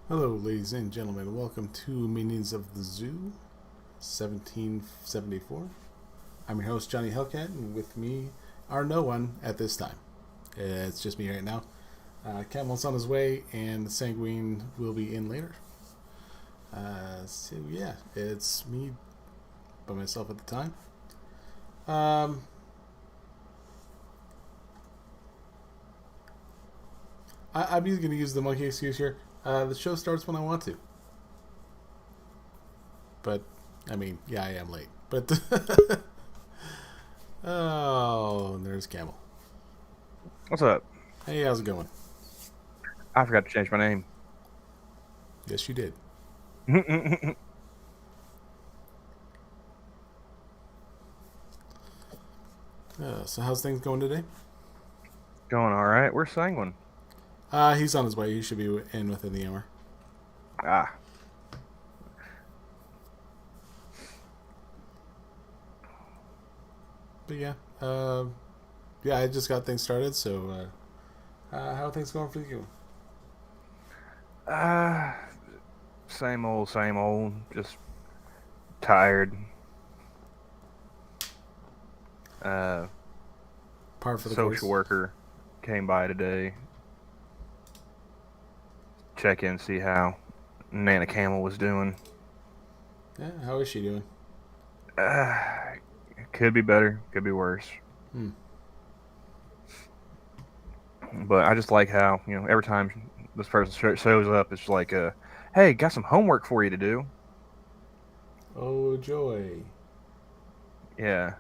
Hello, ladies and gentlemen. Welcome to Minions of the Zoo 1774. I'm your host, Johnny Hellcat, and with me are no one at this time. It's just me right now. Camel's on his way, and Sanguine will be in later. So, yeah, it's me by myself at the time. I'm either going to use the monkey excuse here. The show starts when I want to. But, I mean, yeah, I am late. But, oh, there's Camel. What's up? Hey, how's it going? I forgot to change my name. Yes, you did. Going So how's things going today? all right. Where's Sanguine? He's on his way. He should be in within the hour. Ah, But yeah, yeah, I just got things started. So, how are things going for you? ah, same old, same old. Just tired. Uh, Par for the Social course. worker came by today. Check in, see how Nana Camel was doing. Yeah, how is she doing? Uh, could be better, could be worse. Hmm. But I just like how every time this person shows up, it's like, hey, got some homework for you to do. Oh joy. Yeah.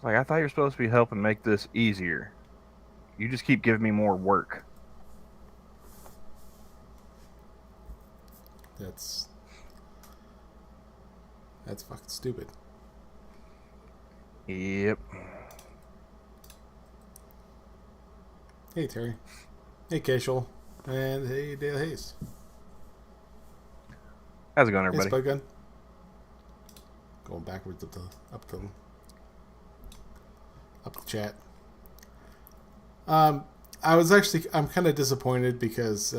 Like, I thought you were supposed to be helping make this easier. You just keep giving me more work. That's fucking stupid. Yep. Hey Terry. Hey Casual. And hey Dale Hayes. How's it going, Hey everybody? Spud Gun. Going backwards up the chat. I'm kind of disappointed because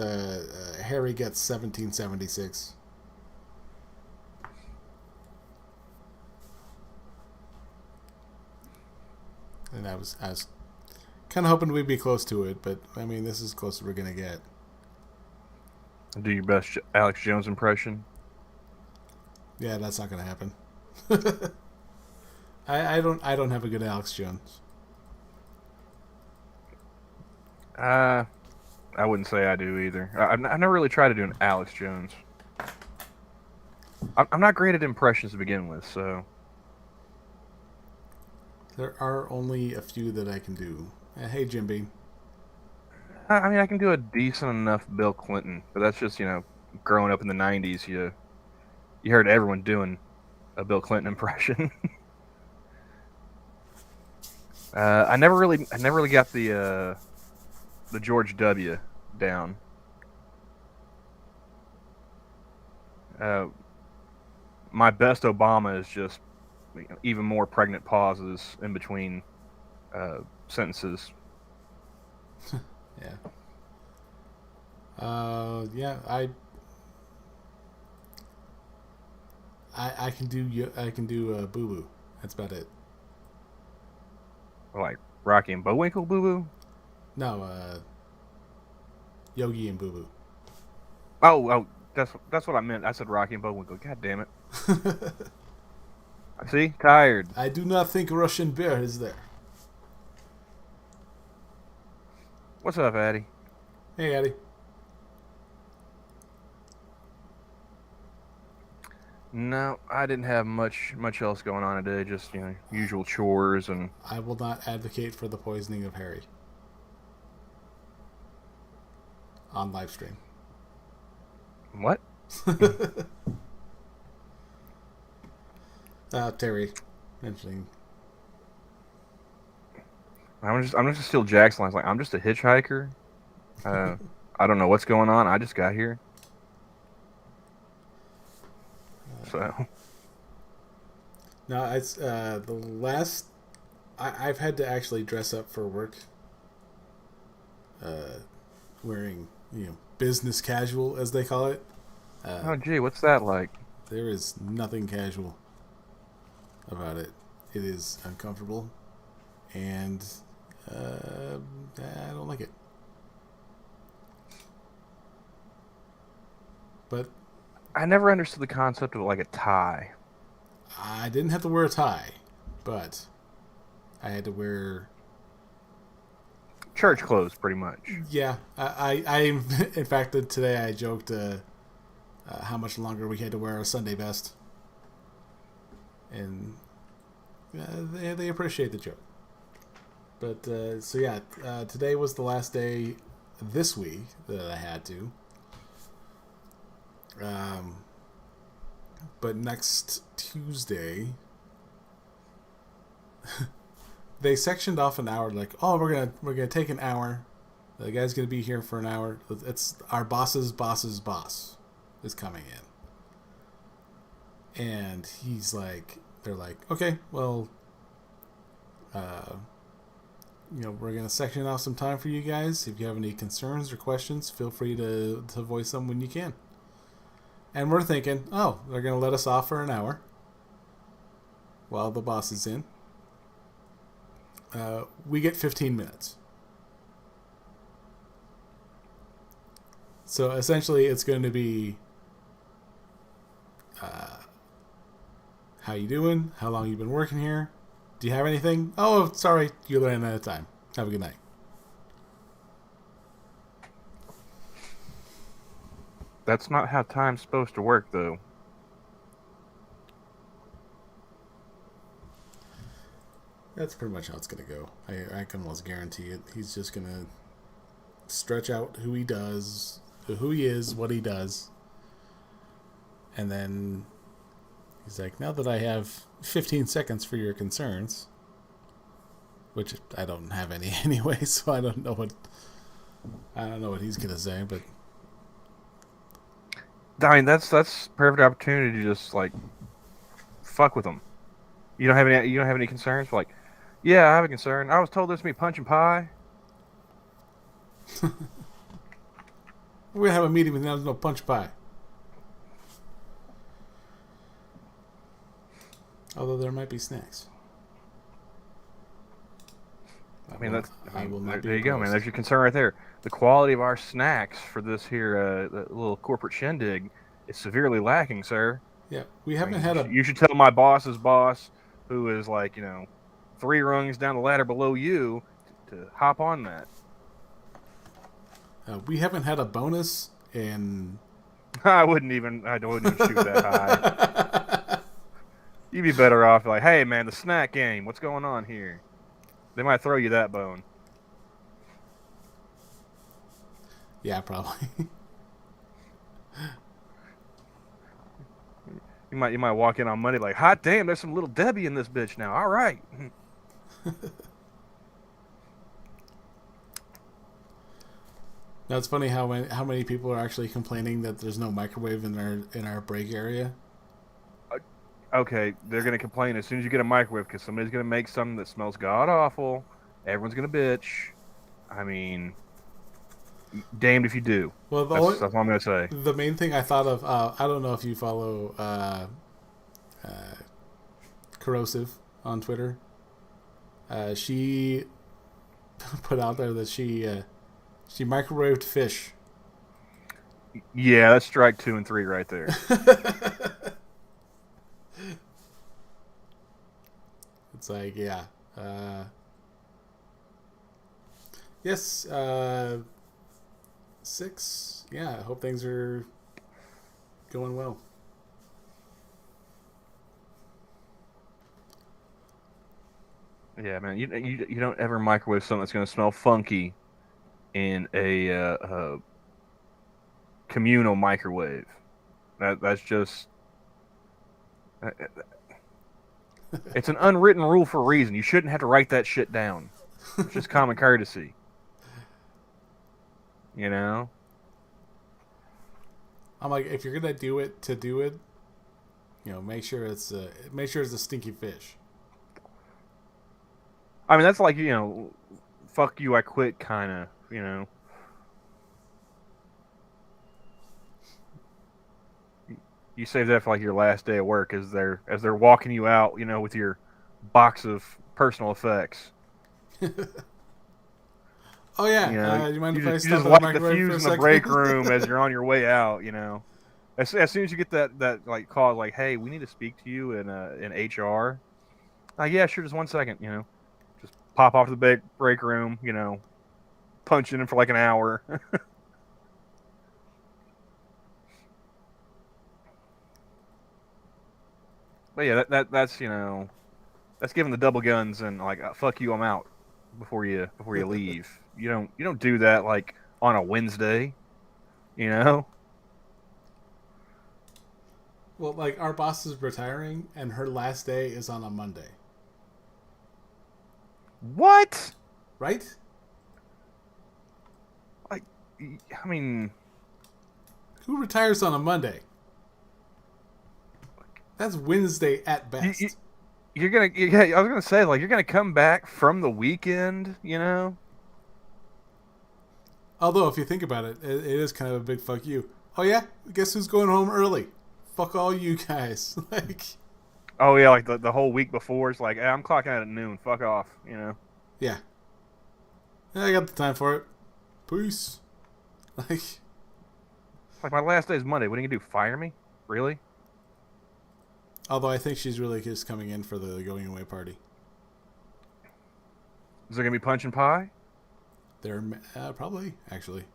Harry gets 1776. And I was kind of hoping we'd be close to it, but I mean, this is as close as we're gonna get. Do your best Alex Jones impression. Yeah, that's not gonna happen. I don't have a good Alex Jones. Uh, I wouldn't say I do either. I never really tried to do an Alex Jones. I'm not great at impressions to begin with, so. There are only a few that I can do. Hey Jim Beam. I mean, I can do a decent enough Bill Clinton, but that's just, growing up in the 90s, you heard everyone doing a Bill Clinton impression. I never really got the George W. down. Uh, my best Obama is just even more pregnant pauses in between sentences. Yeah. Yeah. I can do Boo Boo. That's about it. Like Rocky and Bullwinkle, Boo Boo. No, Yogi and Boo Oh, that's what I meant. I said Rocky and Bullwinkle. God damn it! Boo. See, tired. I do not think Russian Bear is there. What's up, Addy? Hey Eddie. No, I didn't have much else going on today. Just usual chores and I will not advocate for the poisoning of Harry on live stream. what? Terry mentioning. I'm just steal Jack's lines. Like, I'm just a hitchhiker. Uh, I don't know what's going on. I just got here. So No, it's the last. I've had to actually dress up for work. Wearing business casual, as they call it. Oh, gee, what's that like? There is nothing casual about it. It is uncomfortable, and I don't like it. But I never understood the concept of like a tie. I didn't have to wear a tie, but I had to wear Church clothes, pretty much. Yeah, I in fact, today I joked how much longer we had to wear our Sunday best, and they appreciate the joke. But so yeah, today was the last day this week that I had to. But next Tuesday, they sectioned off an hour. Like, oh, we're gonna take an hour. The guy's gonna be here for an hour. It's our boss's boss's boss is coming in, and he's like, they're like, okay, well, we're gonna section off some time for you guys. If you have any concerns or questions, feel free to voice them when you can. And we're thinking, oh, they're gonna let us off for an hour while the boss is in. We get 15 minutes. So essentially it's going to be how you doing? How long you been working here? Do you have anything? Oh, sorry, you ran out of time. Have a good night. That's not how time's supposed to work, though. That's pretty much how it's going to go. I can almost guarantee it. He's just going to stretch out who he is, what he does. And then he's like, now that I have 15 seconds for your concerns, which I don't have any anyway, so I don't know what he's going to say, but I mean, that's perfect opportunity to just like fuck with them. You don't have any concerns? Like, yeah, I have a concern. I was told there's gonna be punch and pie. we're gonna have a meeting with no punch pie. Although there might be snacks. I mean, there you go, man. There's your concern right there. The quality of our snacks for this here little corporate shindig is severely lacking, sir. Yeah, we haven't had You should tell my boss's boss, who is like 3 rungs down the ladder below you, to hop on that. We haven't had a bonus in. I wouldn't even shoot that high. You'd be better off like, hey man, the snack game. What's going on here? They might throw you that bone. Yeah, probably. You might walk in on Monday like, hot damn, there's some little Debbie in this bitch now. All right. Now it's funny how many people are actually complaining that there's no microwave in our break area. Okay, they're gonna complain as soon as you get a microwave because somebody's gonna make something that smells god awful. Everyone's gonna bitch. I mean, damned if you do. Well, that's all I'm gonna say. The main thing I thought of, I don't know if you follow Corrosive on Twitter. She put out there that she microwaved fish. Yeah, that's strike 2 and 3 right there. It's like, yeah. Yes, 6. Yeah, I hope things are going well. Yeah, man, you don't ever microwave something that's going to smell funky in a communal microwave. That's just it's an unwritten rule for a reason. You shouldn't have to write that shit down. It's just common courtesy. You know? I'm like, if you're gonna do it, make sure it's a stinky fish. I mean, that's like, fuck you, I quit kind of, You save that for like your last day of work as they're walking you out, with your box of personal effects. Oh yeah, you mind You if I just stop at the light the microwave for fuse a in the break second? room as you're on your way out. As soon as you get that like call, like, hey, we need to speak to you in HR. Yeah, sure, just 1 second. Just pop off to the break room. Punch in for like an hour. But yeah, that's giving the double guns and like fuck you, I'm out before you leave. You don't do that like on a Wednesday. You know Well, like our boss is retiring, and her last day is on a Monday, what? right? Like, I mean, Who retires on a Monday? That's Wednesday at you, you best. you're gonna yeah. I was gonna say like you're gonna come back from the weekend. Although, if you think about it, it is kind of a big fuck you. Oh yeah, guess who's going home early? Fuck all you guys. Like, Oh yeah, like the whole week before, it's like, hey, I'm clocking out at noon. Fuck off. yeah, I got the time for it. Peace. Like, Like my last day is Monday. What are you gonna do? Fire me? Really? although I think she's really just coming in for the going away party. Is there gonna be punch and pie? They're probably actually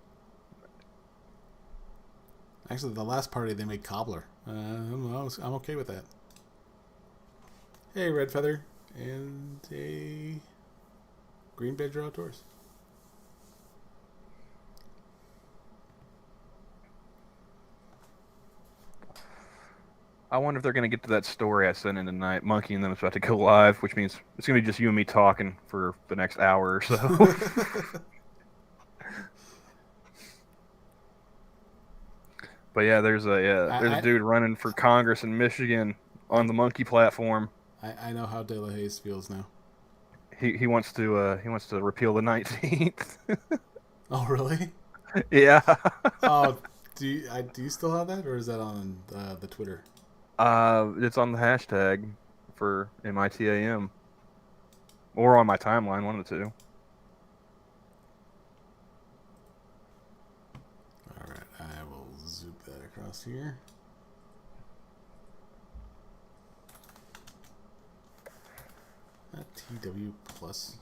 the last party they made cobbler. I'm okay with that. Hey, Red Feather and a Green Badger Outdoors. I wonder if they're gonna get to that story I sent in tonight. Monkey and them is about to go live, which means it's gonna be just you and me talking for the next hour or so. But yeah, there's a dude running for Congress in Michigan on the Monkey platform. I know how De La Haye feels now. He wants to repeal the 19th. Oh, really? Yeah. Oh, do you still have that, or is that on the Twitter? It's on the hashtag for MITAM or on my timeline, one of the two. All right, I will zoom that across here. TW plus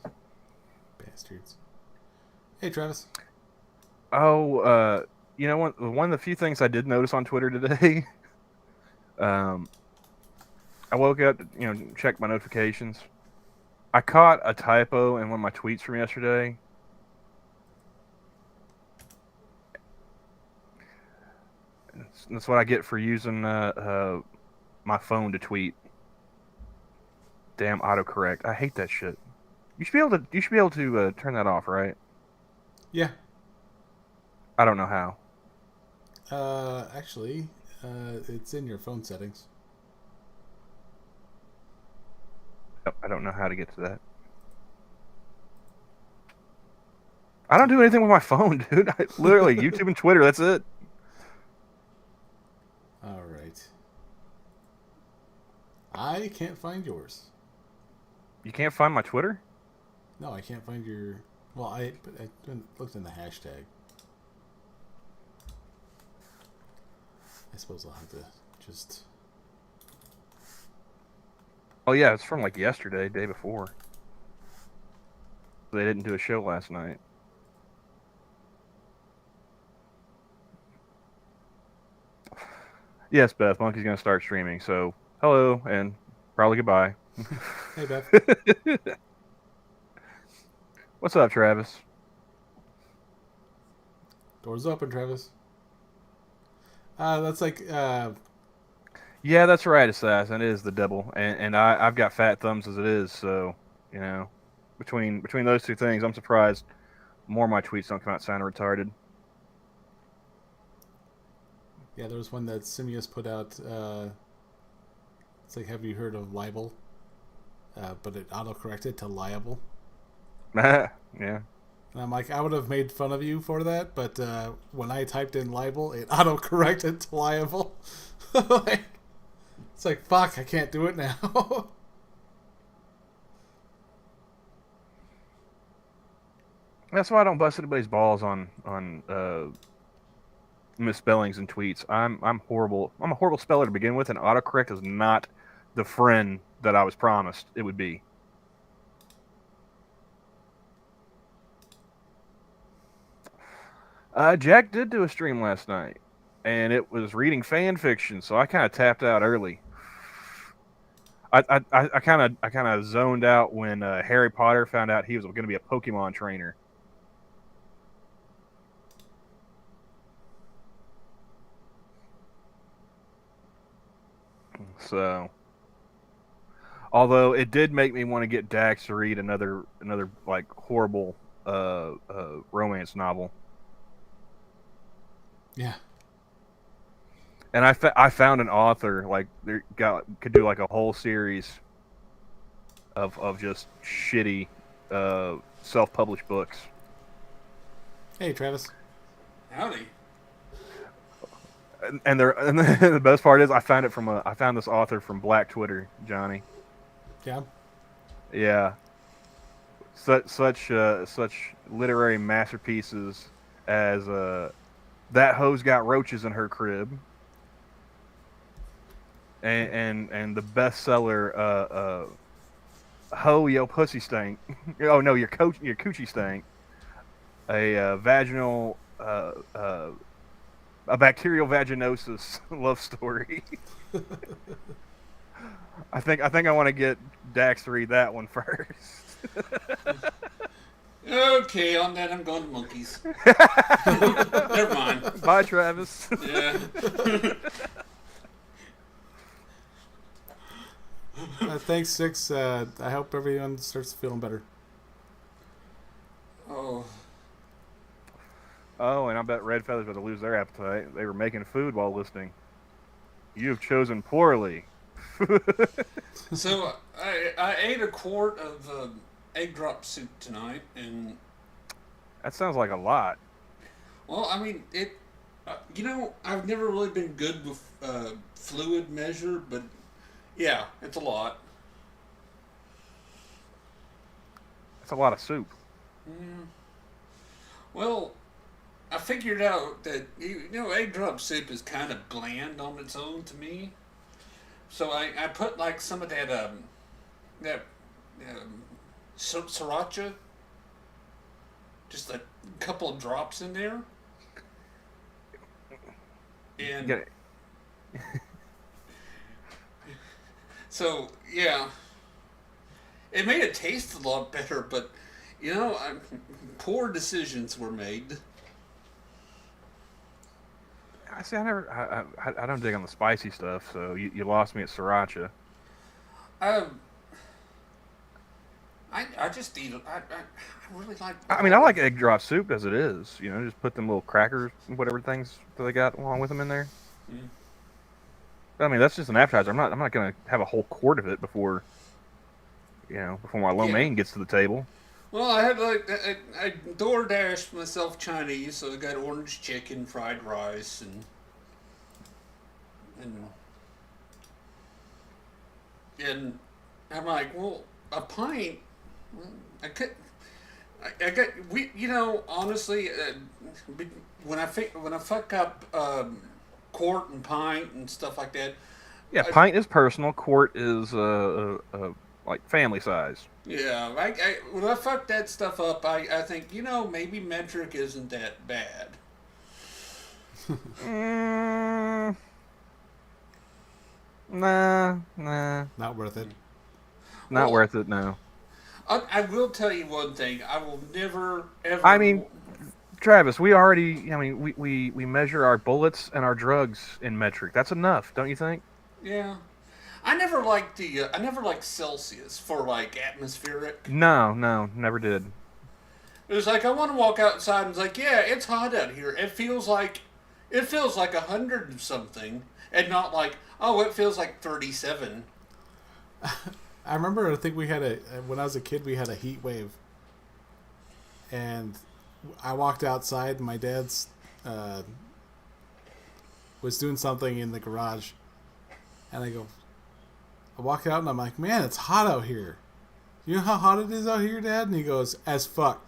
bastards. Hey, Travis. Oh, one of the few things I did notice on Twitter today. I woke up, checked my notifications. I caught a typo in one of my tweets from yesterday. That's what I get for using my phone to tweet. Damn autocorrect! I hate that shit. You should be able to turn that off, right? Yeah. I don't know how. Actually, it's in your phone settings. I don't know how to get to that. I don't do anything with my phone, dude. Literally, YouTube and Twitter, that's it. All right. I can't find yours. You can't find my Twitter? No, I can't find your. Well, I looked in the hashtag. I suppose I'll have to just. Oh yeah, it's from like yesterday, day before. They didn't do a show last night. Yes, Beth, Monkey's gonna start streaming, so hello and probably goodbye. Hey, Beth. What's up, Travis? Doors open, Travis. That's like. Yeah, that's right, Assassin. It is the double, and I've got fat thumbs as it is, so between those two things, I'm surprised more of my tweets don't come out sounding retarded. Yeah, there was one that Simius put out. It's like, have you heard of libel? But it auto-corrected to liable. Yeah. And I'm like, I would have made fun of you for that, but when I typed in libel, it auto-corrected to liable. Like, it's like, fuck, I can't do it now. That's why I don't bust anybody's balls on misspellings and tweets. I'm horrible. I'm a horrible speller to begin with, and autocorrect is not the friend that I was promised it would be. Jack did do a stream last night, and it was reading fan fiction, so I kind of tapped out early. I kind of zoned out when Harry Potter found out he was going to be a Pokemon trainer. So, although it did make me want to get Dax to read another like horrible romance novel. Yeah. And I found an author like could do like a whole series of just shitty self-published books. Hey, Travis. Howdy. And the best part is I found this author from Black Twitter, Johnny. Yeah. Yeah. Such literary masterpieces as That Hoe's Got Roaches in Her Crib. And the bestseller Ho Yo Pussy Stank. Oh no, your coochie stank. A vaginal a bacterial vaginosis love story. I think I want to get Dax to read that one first. Okay, on that I'm going to monkeys. Never mind. Bye, Travis. Yeah. Thanks, Six. I hope everyone starts feeling better. Oh. Oh, and I bet Red Feather's about to lose their appetite. They were making food while listening. You have chosen poorly. So I ate a quart of egg drop soup tonight, and That sounds like a lot. well, I mean it. I've never really been good with fluid measure, but yeah, it's a lot. That's a lot of soup. Mm. Well, I figured out that egg drop soup is kind of bland on its own to me. So I put like some of that sriracha, just a couple of drops in there, and so yeah, it made it taste a lot better. But poor decisions were made. I see. I don't dig on the spicy stuff. So you lost me at sriracha. I just eat it. I really like. I mean, I like egg drop soup as it is. Just put them little crackers, whatever things that they got along with them in there. Mm. I mean, that's just an appetizer. I'm not gonna have a whole quart of it before my lo mein gets to the table. Well, I had I DoorDashed myself Chinese, so I got orange chicken, fried rice, and I'm like, well, a pint. I could. I got honestly, when I fuck up quart and pint and stuff like that. Yeah, pint is personal. Quart is like family size. Yeah, when I fuck that stuff up, I think maybe metric isn't that bad. Nah. Not worth it. Not worth it. No. I will tell you one thing. I will never ever. I mean, Travis, we already. I mean, we measure our bullets and our drugs in metric. That's enough, don't you think? Yeah. I never liked Celsius for like atmospheric. No, never did. It was like I want to walk outside and it's like, yeah, it's hot out here. It feels like 100 and something, and not like, oh, it feels like 37. I remember. I think we had when I was a kid, we had a heat wave, and I walked outside. And my dad's was doing something in the garage, and I walk out and I'm like, man, it's hot out here. You know how hot it is out here, Dad? And he goes, as fuck.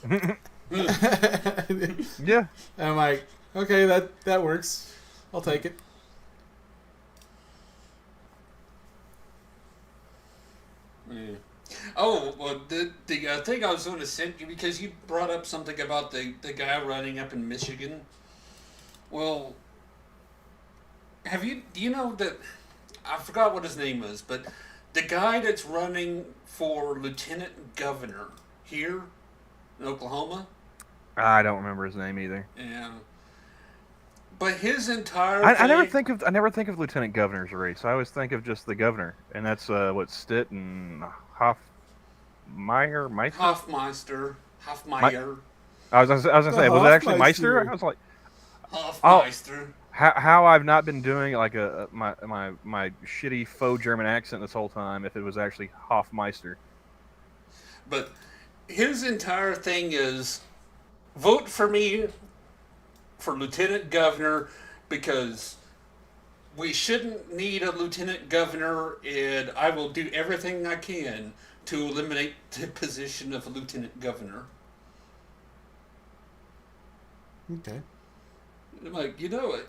Yeah. And I'm like, okay, that works. I'll take it. Yeah. Oh, well, the thing I was going to send you, because you brought up something about the guy running up in Michigan. Well, do you know that, I forgot what his name was, but the guy that's running for lieutenant governor here in Oklahoma? I don't remember his name either. Yeah. But his entire I never think of lieutenant governor's race. I always think of just the governor, and that's what Stitt and Hoffmeyer. I was gonna say, was it actually Meister? I was like, Hoffmeister. How I've not been doing like my shitty faux German accent this whole time if it was actually Hoffmeister. But his entire thing is, vote for me for lieutenant governor, because we shouldn't need a lieutenant governor, and I will do everything I can to eliminate the position of a lieutenant governor. Okay. I'm like, you got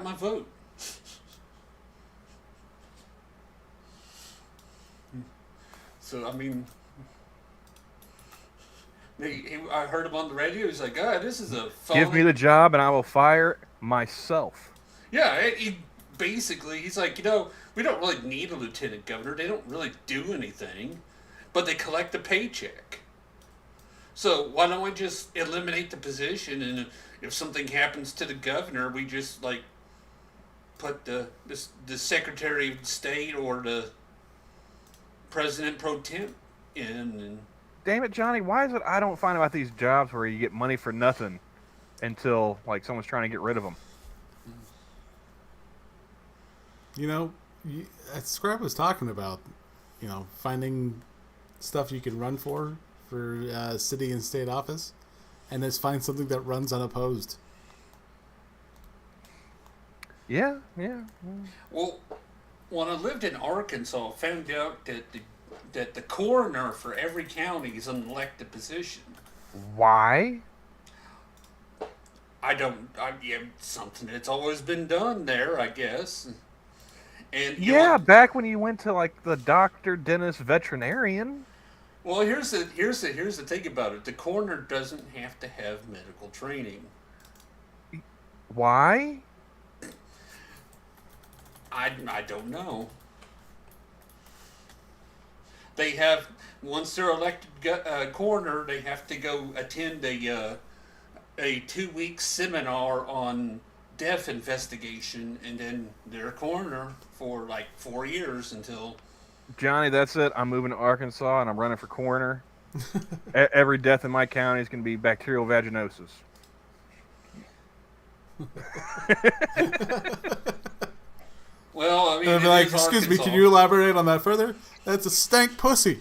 my vote. So, I mean, I heard him on the radio. He's like, God, this is a phony. Give me the job and I will fire myself. Yeah, he's like, we don't really need a lieutenant governor. They don't really do anything, but they collect a paycheck. So why don't we just eliminate the position, and if something happens to the governor, we just like put the Secretary of State or the President pro temp in. And damn it, Johnny, why is it I don't find about these jobs where you get money for nothing until like someone's trying to get rid of them? Scrap was talking about, finding stuff you can run for city and state office, and just find something that runs unopposed. Yeah. Well, when I lived in Arkansas, I found out that the coroner for every county is an elected position. Why? Something that's always been done there, I guess. And back when you went to like the doctor, dentist, veterinarian. Well, here's the thing about it. The coroner doesn't have to have medical training. Why? I don't know. They have, once they're elected coroner, they have to go attend a 2-week seminar on death investigation, and then they're a coroner for like 4 years until. Johnny, that's it. I'm moving to Arkansas and I'm running for coroner. Every death in my county is going to be bacterial vaginosis. Well, I mean, and like, excuse me, can you elaborate on that further? That's a stank pussy.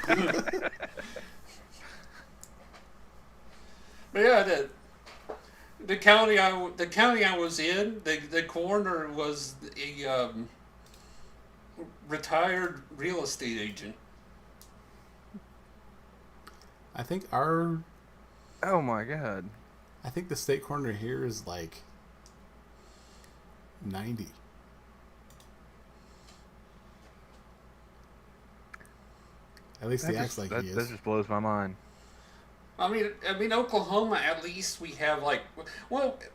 But yeah, the county I was in, the coroner was a retired real estate agent. I think oh my God. I think the state coroner here is like 90. At least he acts like he is. That just blows my mind. I mean, Oklahoma, at least we have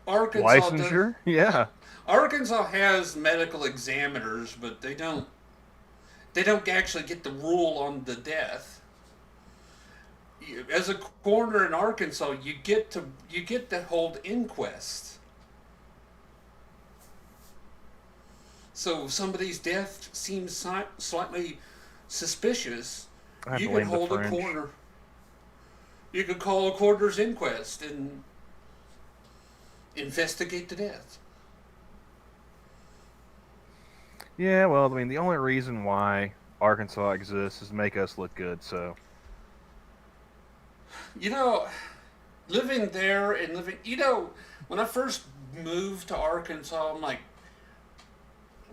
Arkansas. Licensure? Yeah. Arkansas has medical examiners, but they don't actually get the rule on the death. As a coroner in Arkansas, you get to hold inquest. So if somebody's death seems slightly suspicious, you can hold a coroner. You could call a coroner's inquest and investigate the death. Yeah, well, I mean, the only reason why Arkansas exists is to make us look good. So, Living there and when I first moved to Arkansas, I'm like,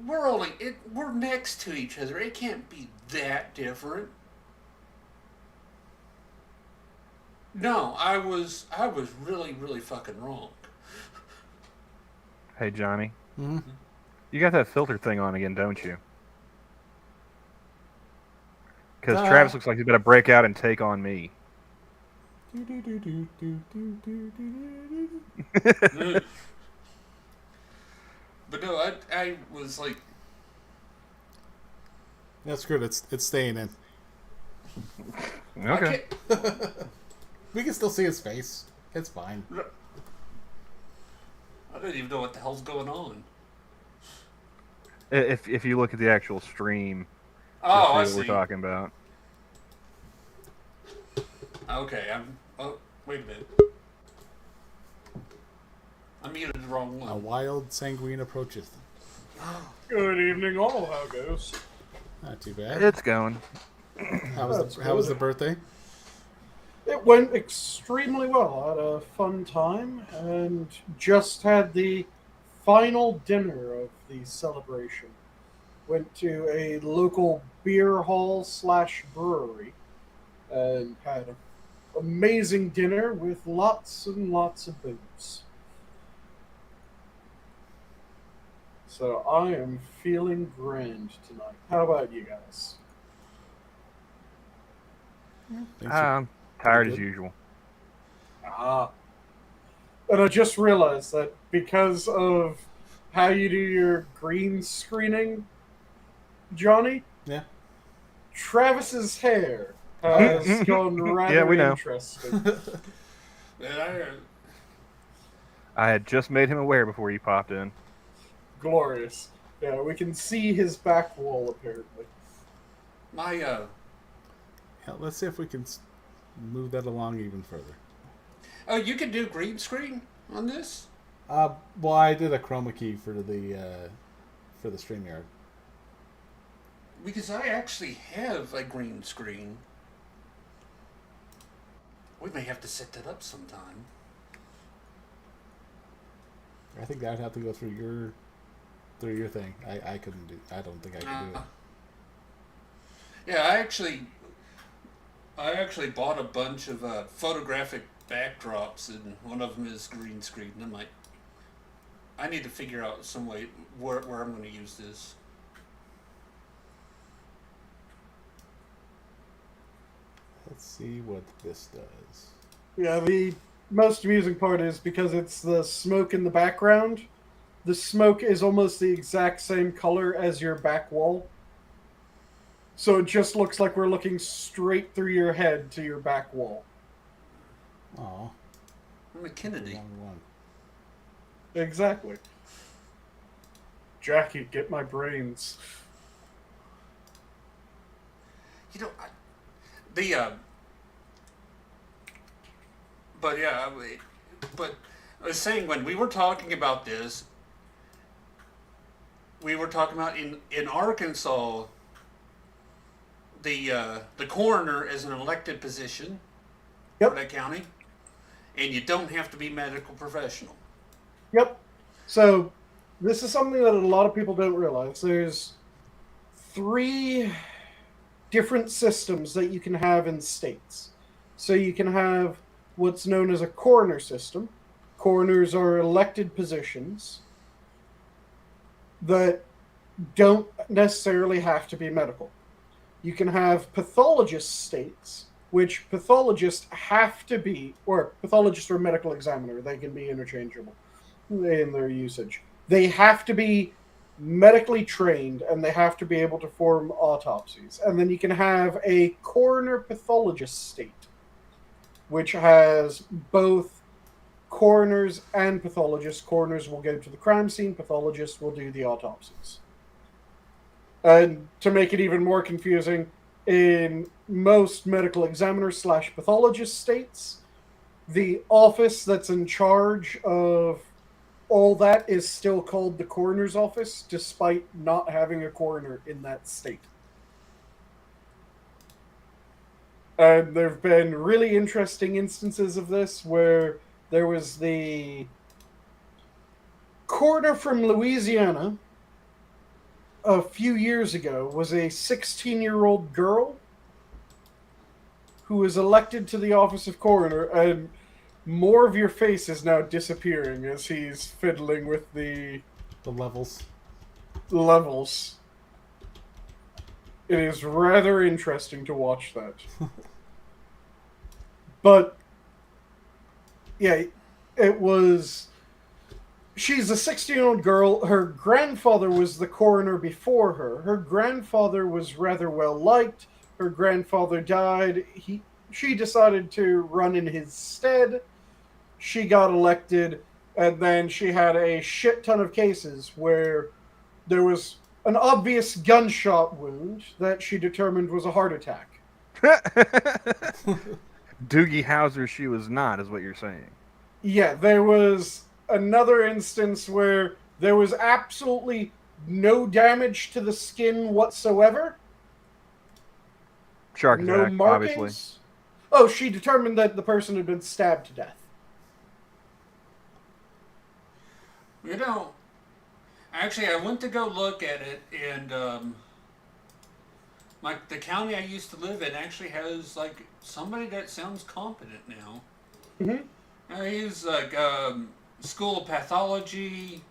we're next to each other. It can't be that different. No, I was really, really fucking wrong. hey Johnny, Mm-hmm. you got that filter thing on again, don't you? Because Travis looks like he's about to break out and take on me. But no, I was like, That's good. It's staying in. Okay. We can still see his face. It's fine. I don't even know what the hell's going on. If you look at the actual stream, Oh, I you'll see see. what we're talking about. Okay, wait a minute. I muted the wrong one. A wild sanguine approacheth. Good evening, all. How goes? Not too bad. It's going. How was the birthday? It went extremely well. I had a fun time and just had the final dinner of the celebration. Went to a local beer hall / brewery and had an amazing dinner with lots and lots of booze. So I am feeling grand tonight. How about you guys? I'm tired as good. usual. And I just realized that because of how you do your green screening, Johnny, Yeah. Travis's hair has gone rather Yeah, we know. interesting. I had just made him aware before you popped in. Glorious. Yeah, we can see his back wall, apparently. My Yeah, let's see if we can move that along even further. Oh, you can do green screen on this? Well, I did a chroma key for the StreamYard. Because I actually have a green screen. We may have to set that up sometime. I think that would have to go through your thing. I couldn't do. I don't think I could do it. Yeah, I actually bought a bunch of photographic backdrops, and one of them is green screen. And I'm like, I need to figure out some way where I'm going to use this. Let's see what this does. Yeah, the most amusing part is because it's the smoke in the background, the smoke is almost the exact same color as your back wall. So it just looks like we're looking straight through your head to your back wall. Oh, I'm a Kennedy. wrong one. Exactly. Jackie, get my brains. You know, but yeah, but I was saying when we were talking about this, we were talking about in Arkansas, the coroner is an elected position Yep. for that county, and you don't have to be medical professional. Yep. So this is something that a lot of people don't realize. There's 3 different systems that you can have in states. So you can have what's known as a coroner system. Coroners are elected positions that don't necessarily have to be medical. You can have pathologist states, which pathologists have to be, or pathologist or medical examiner, they can be interchangeable in their usage. They have to be medically trained and they have to be able to perform autopsies. And then you can have a coroner pathologist state, which has both coroners and pathologists. Coroners will go to the crime scene, pathologists will do the autopsies. And to make it even more confusing, in most medical examiner / pathologist states, the office that's in charge of all that is still called the coroner's office, despite not having a coroner in that state. And there have been really interesting instances of this where there was the coroner from Louisiana a few years ago was a 16-year-old girl who was elected to the office of coroner, and more of your face is now disappearing as he's fiddling with the levels. It is rather interesting to watch that. But, yeah, it was... She's a 16-year-old girl. Her grandfather was the coroner before her. Her grandfather was rather well-liked. Her grandfather died. She decided to run in his stead. She got elected, and then she had a shit ton of cases where there was an obvious gunshot wound that she determined was a heart attack. Doogie Howser she was not, is what you're saying. Yeah, there was another instance where there was absolutely no damage to the skin whatsoever. Shark No attack, markings. obviously. Oh, she determined that the person had been stabbed to death. You know, actually, I went to go look at it, and like the county I used to live in actually has like somebody that sounds competent now. Mm-hmm. He's like School of Pathology,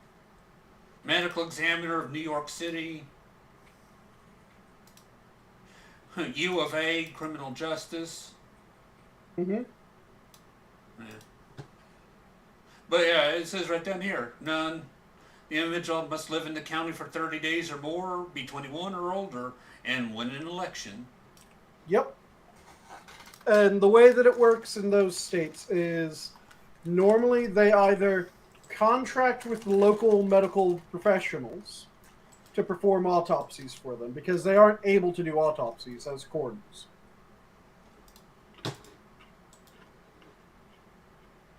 medical examiner of New York City, U of A, criminal justice. Mm-hmm. Yeah. But yeah, it says right down here, none. The individual must live in the county for 30 days or more, be 21 or older, and win an election. Yep. And the way that it works in those states is normally they either contract with local medical professionals to perform autopsies for them because they aren't able to do autopsies as coroners.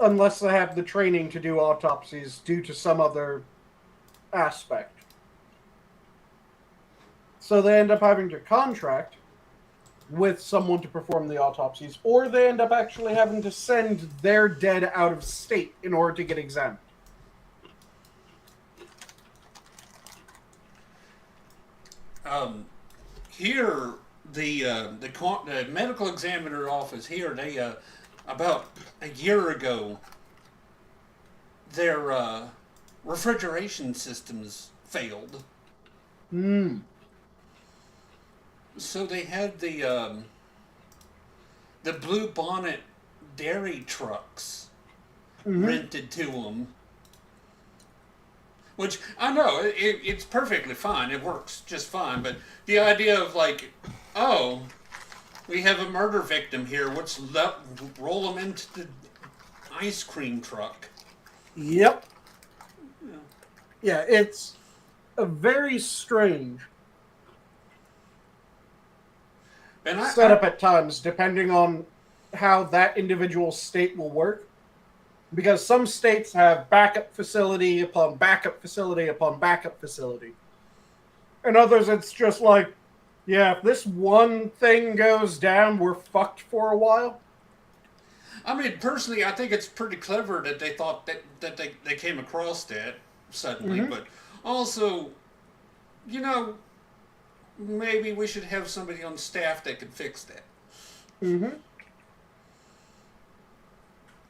Unless they have the training to do autopsies due to some other aspect. So they end up having to contract with someone to perform the autopsies, or they end up actually having to send their dead out of state in order to get examined. Here, the medical examiner office here, they about a year ago, their refrigeration systems failed. So they had the Blue Bonnet dairy trucks rented to them. Which, I know, it's perfectly fine. It works just fine. But the idea of like, oh, we have a murder victim here. Let's roll them into the ice cream truck. Yep. Yeah, it's a very strange setup at times, depending on how that individual state will work. Because some states have backup facility upon backup facility upon backup facility. And others, it's just like, yeah, if this one thing goes down, we're fucked for a while. I mean, personally, I think it's pretty clever that they thought that they came across that suddenly. But also, you know, maybe we should have somebody on staff that could fix that.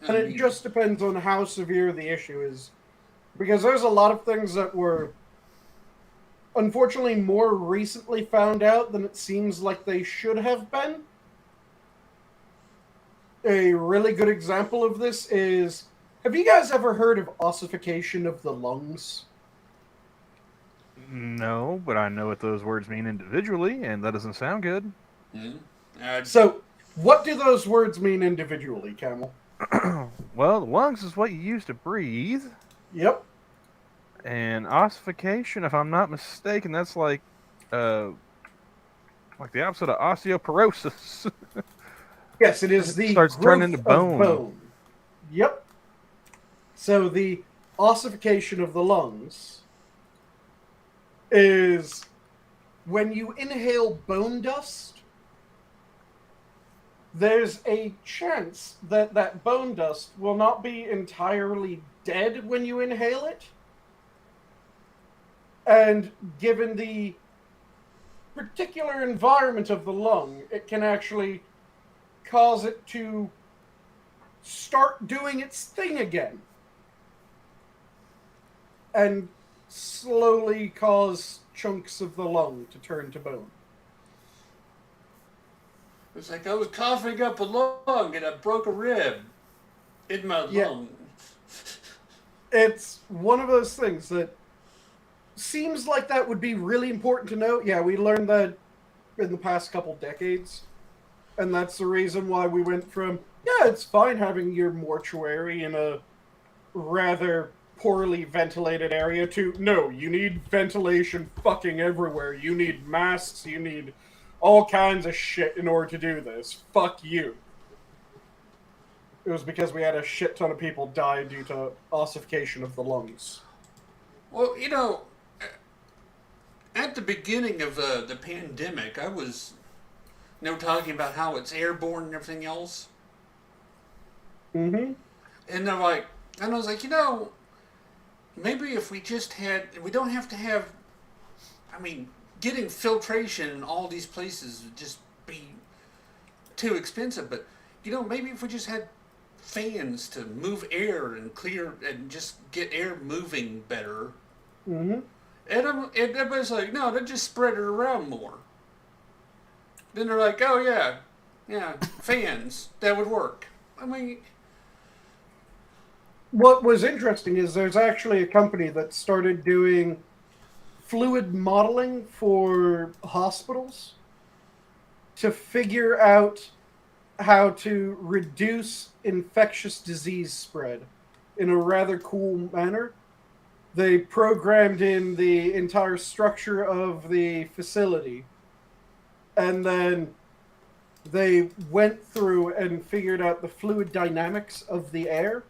And it just depends on how severe the issue is. Because there's a lot of things that were, unfortunately, more recently found out than it seems like they should have been. A really good example of this is, have you guys ever heard of ossification of the lungs? No, but I know what those words mean individually, and that doesn't sound good. So, what do those words mean individually, Camel? Well, the lungs is what you use to breathe. Yep. And ossification, if I'm not mistaken, that's like the opposite of osteoporosis. Yes, it is the starts turning into bone. Yep. So the ossification of the lungs is when you inhale bone dust, there's a chance that that bone dust will not be entirely dead when you inhale it. And given the particular environment of the lung, it can actually cause it to start doing its thing again. And slowly cause chunks of the lung to turn to bone. It's like I was coughing up a lung and I broke a rib in my lung. It's one of those things that seems like that would be really important to know. Yeah, we learned that in the past couple decades. And that's the reason why we went from, yeah, it's fine having your mortuary in a rather poorly ventilated area to, no, you need ventilation fucking everywhere. You need masks, you need all kinds of shit in order to do this. Fuck you. It was because we had a shit ton of people die due to ossification of the lungs. Well, you know, at the beginning of the pandemic, I was, talking about how it's airborne and everything else. Mm-hmm. And I was like, maybe if we just we don't have to have, getting filtration in all these places would just be too expensive. But, maybe if we just had fans to move air and clear and just get air moving better. Mm-hmm. And everybody's like, no, they just spread it around more. Then they're like, oh yeah, fans, that would work. What was interesting is there's actually a company that started doing fluid modeling for hospitals to figure out how to reduce infectious disease spread in a rather cool manner. They programmed in the entire structure of the facility, and then they went through and figured out the fluid dynamics of the air,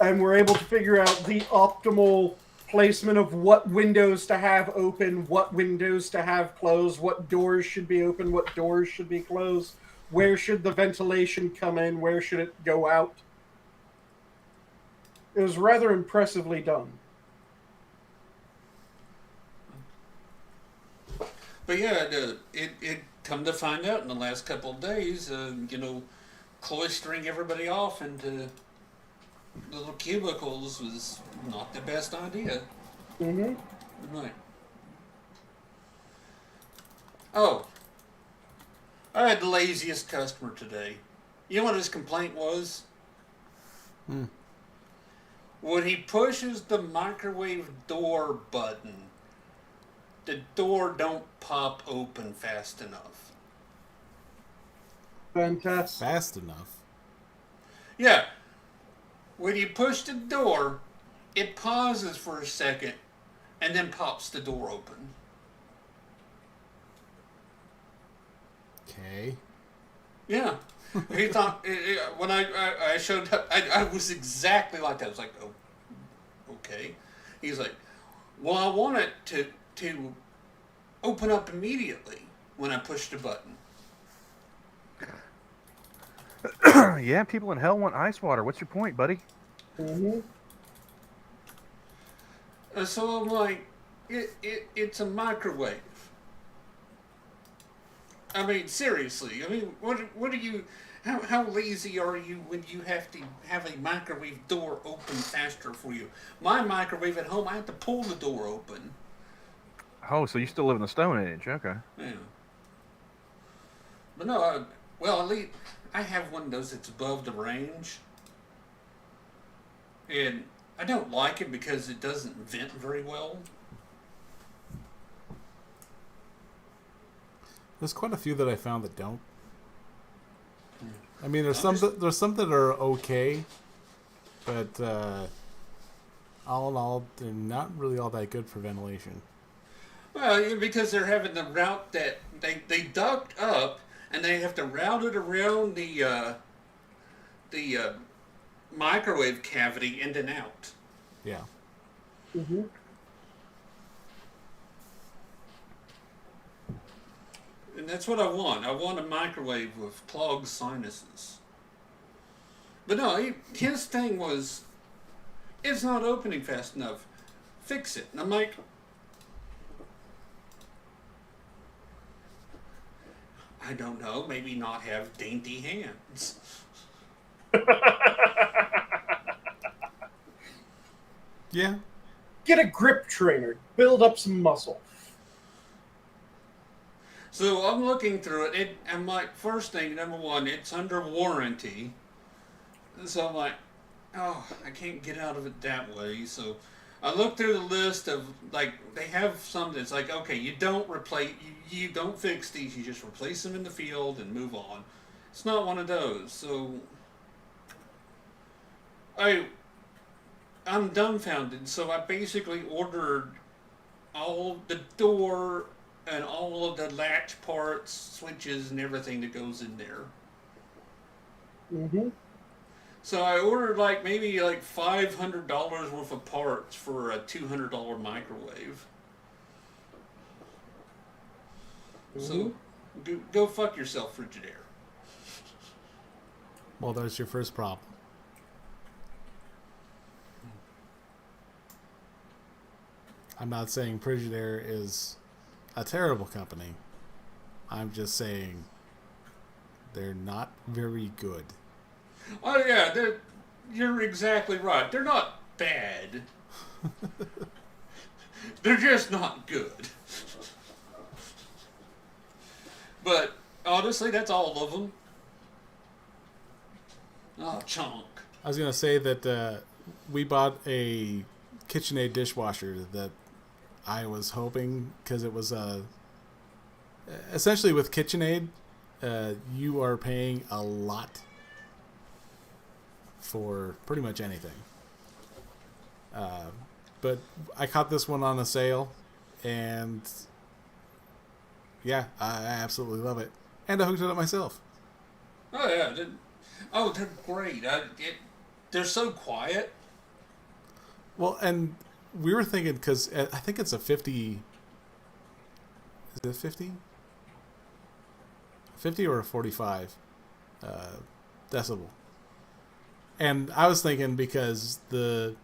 and were able to figure out the optimal placement of what windows to have open, what windows to have closed, what doors should be open, what doors should be closed, where should the ventilation come in, where should it go out. It was rather impressively done. But yeah, it come to find out in the last couple of days, cloistering everybody off into little cubicles was not the best idea. Mm-hmm. Right. Oh, I had the laziest customer today. You know what his complaint was? When he pushes the microwave door button, the door don't pop open fast enough. Fantastic. Fast enough. Yeah. When you push the door, it pauses for a second and then pops the door open. Okay. Yeah. He thought, when I showed up, I was exactly like that. I was like, oh, okay. He's like, well, I want it to open up immediately when I push the button. Yeah, people in hell want ice water. What's your point, buddy? Mm-hmm. So I'm like, it's a microwave. Seriously. What are you? How lazy are you when you have to have a microwave door open faster for you? My microwave at home, I have to pull the door open. Oh, so you still live in the Stone Age? Okay. Yeah. But no, at least I have one of those that's above the range. And I don't like it because it doesn't vent very well. There's quite a few that I found that don't. There's some that are okay, but all in all, they're not really all that good for ventilation. Well, because they're having the route that they duct up, and they have to route it around the microwave cavity in and out. Yeah. Mm-hmm. And that's what I want. I want a microwave with clogged sinuses. But no, his thing was, it's not opening fast enough. Fix it. And I'm like, I don't know. Maybe not have dainty hands. Yeah. Get a grip trainer. Build up some muscle. So I'm looking through it, and my first thing, number one, it's under warranty. So I'm like, oh, I can't get out of it that way. So I looked through the list of, like, they have some that's like, okay, you don't replace, you don't fix these, you just replace them in the field and move on. It's not one of those. So I'm dumbfounded. So I basically ordered all the door and all of the latch parts, switches, and everything that goes in there. Mm-hmm. So I ordered maybe $500 worth of parts for a $200 microwave. Mm-hmm. So go fuck yourself, Frigidaire. Well, there's your first problem. I'm not saying Frigidaire is a terrible company. I'm just saying they're not very good. Oh yeah, you're exactly right. They're not bad. They're just not good. But honestly, that's all of them. Oh, chonk. I was going to say that we bought a KitchenAid dishwasher that I was hoping, because it was essentially with KitchenAid, you are paying a lot for pretty much anything. But I caught this one on a sale, and yeah, I absolutely love it. And I hooked it up myself. Oh yeah, they're great. They're so quiet. Well, and we were thinking, because I think it's a 50... Is it 50? 50 or a 45 decibel. And I was thinking, because the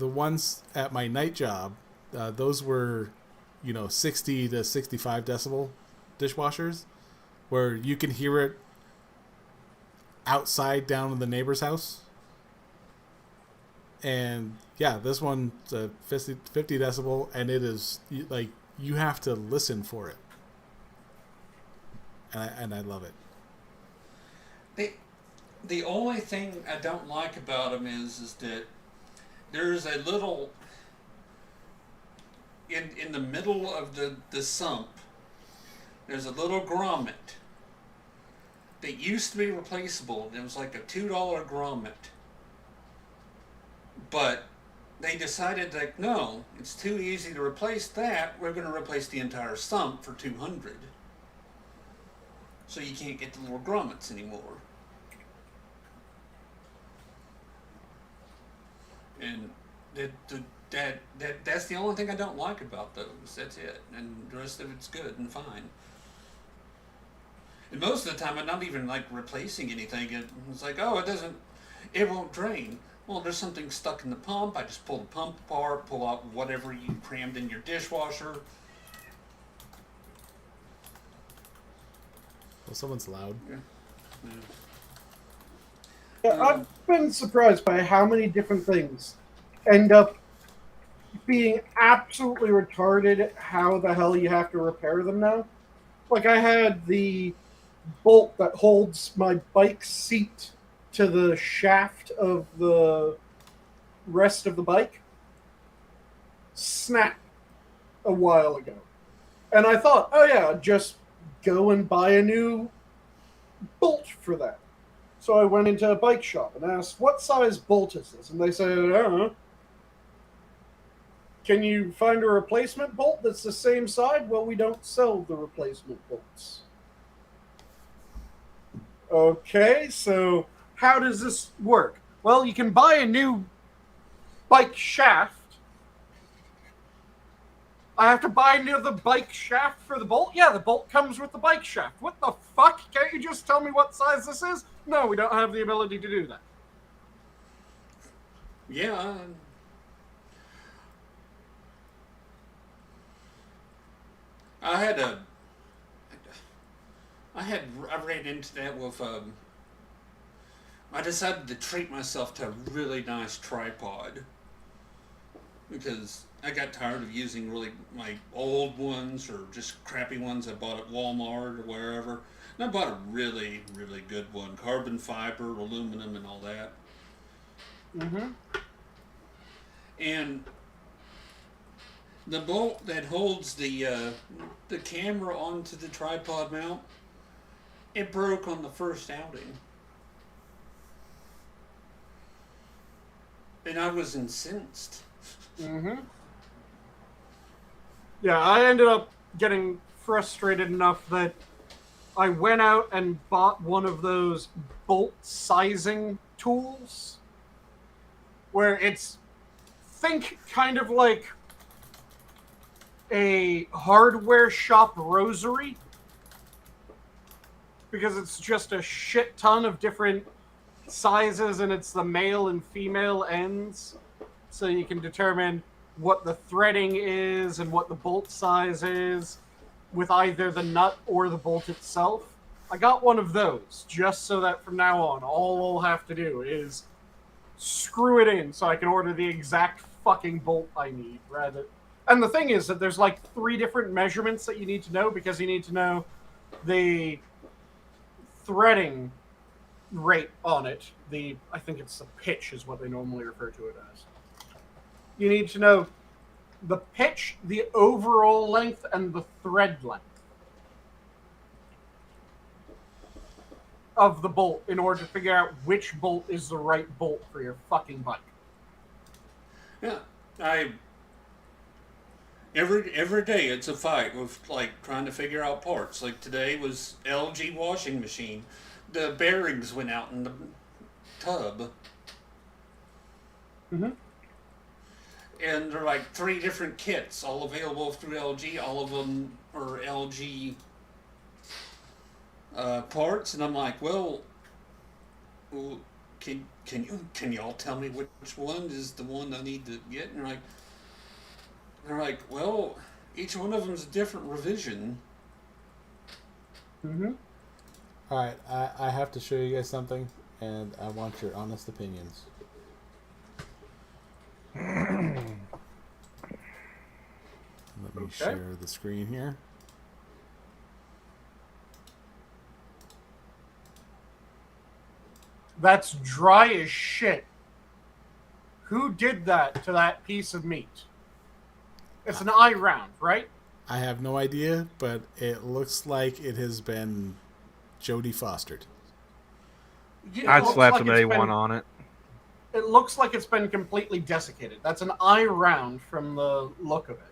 ones at my night job, those were, 60 to 65 decibel dishwashers, where you can hear it outside down in the neighbor's house. And yeah, this one's 50 decibel, and it is you have to listen for it. And I love it. The only thing I don't like about them is that there's a little in the middle of the sump. There's a little grommet that used to be replaceable. It was like a $2 grommet, but they decided no, it's too easy to replace that. We're going to replace the entire sump for $200. So you can't get the little grommets anymore. And that's the only thing I don't like about those. That's it. And the rest of it's good and fine. And most of the time, I'm not even replacing anything. It's it won't drain. Well, there's something stuck in the pump. I just pull the pump apart, pull out whatever you crammed in your dishwasher. Well, someone's loud. Yeah. Yeah, I've been surprised by how many different things end up being absolutely retarded how the hell you have to repair them now. I had the bolt that holds my bike seat to the shaft of the rest of the bike snap a while ago. And I thought, oh yeah, just go and buy a new bolt for that. So I went into a bike shop and asked, what size bolt is this? And they said, I don't know. Can you find a replacement bolt that's the same side? Well, we don't sell the replacement bolts. Okay, so how does this work? Well, you can buy a new bike shaft I have to buy another bike shaft for the bolt? Yeah, the bolt comes with the bike shaft. What the fuck? Can't you just tell me what size this is? No, we don't have the ability to do that. Yeah. I ran into that with, I decided to treat myself to a really nice tripod. Because I got tired of using really my old ones or just crappy ones I bought at Walmart or wherever. And I bought a really, really good one. Carbon fiber, aluminum, and all that. Mm-hmm. And the bolt that holds the camera onto the tripod mount, it broke on the first outing. And I was incensed. Mm-hmm. Yeah, I ended up getting frustrated enough that I went out and bought one of those bolt sizing tools where it's, think kind of like a hardware shop rosary, because it's just a shit ton of different sizes and it's the male and female ends, so you can determine what the threading is and what the bolt size is with either the nut or the bolt itself. I got one of those just so that from now on all I'll have to do is screw it in so I can order the exact fucking bolt I need. And the thing is that there's like 3 different measurements that you need to know, because you need to know the threading rate on it. I think it's the pitch is what they normally refer to it as. You need to know the pitch, the overall length, and the thread length of the bolt in order to figure out which bolt is the right bolt for your fucking bike. Yeah, every day it's a fight with like trying to figure out parts. Like today was LG washing machine. The bearings went out in the tub. Mm-hmm. And they're like 3 different kits, all available through LG. All of them are LG parts, and I'm like, well, can y'all tell me which one is the one I need to get? And they're like, well, each one of them is a different revision. Mm-hmm. All right, I have to show you guys something, and I want your honest opinions. Let me share the screen here. That's dry as shit. Who did that to that piece of meat? It's an eye round, right? I have no idea, but it looks like it has been Jodie Fostered. I'd slap some A1 on it. It looks like it's been completely desiccated. That's an eye round from the look of it.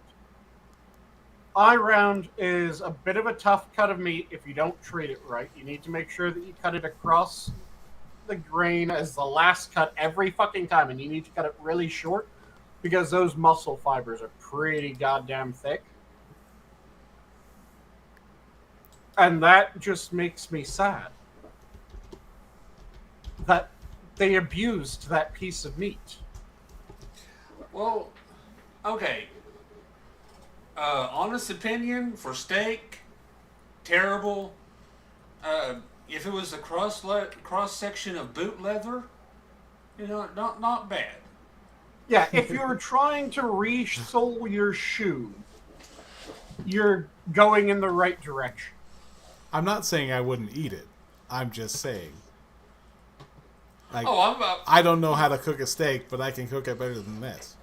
Eye round is a bit of a tough cut of meat if you don't treat it right. You need to make sure that you cut it across the grain as the last cut every fucking time, and you need to cut it really short because those muscle fibers are pretty goddamn thick. And that just makes me sad that they abused that piece of meat. Well, okay. Honest opinion, for steak, terrible. If it was a cross section of boot leather, not bad. Yeah, if you're trying to re-sole your shoe, you're going in the right direction. I'm not saying I wouldn't eat it. I'm just saying. Like, I don't know how to cook a steak, but I can cook it better than this.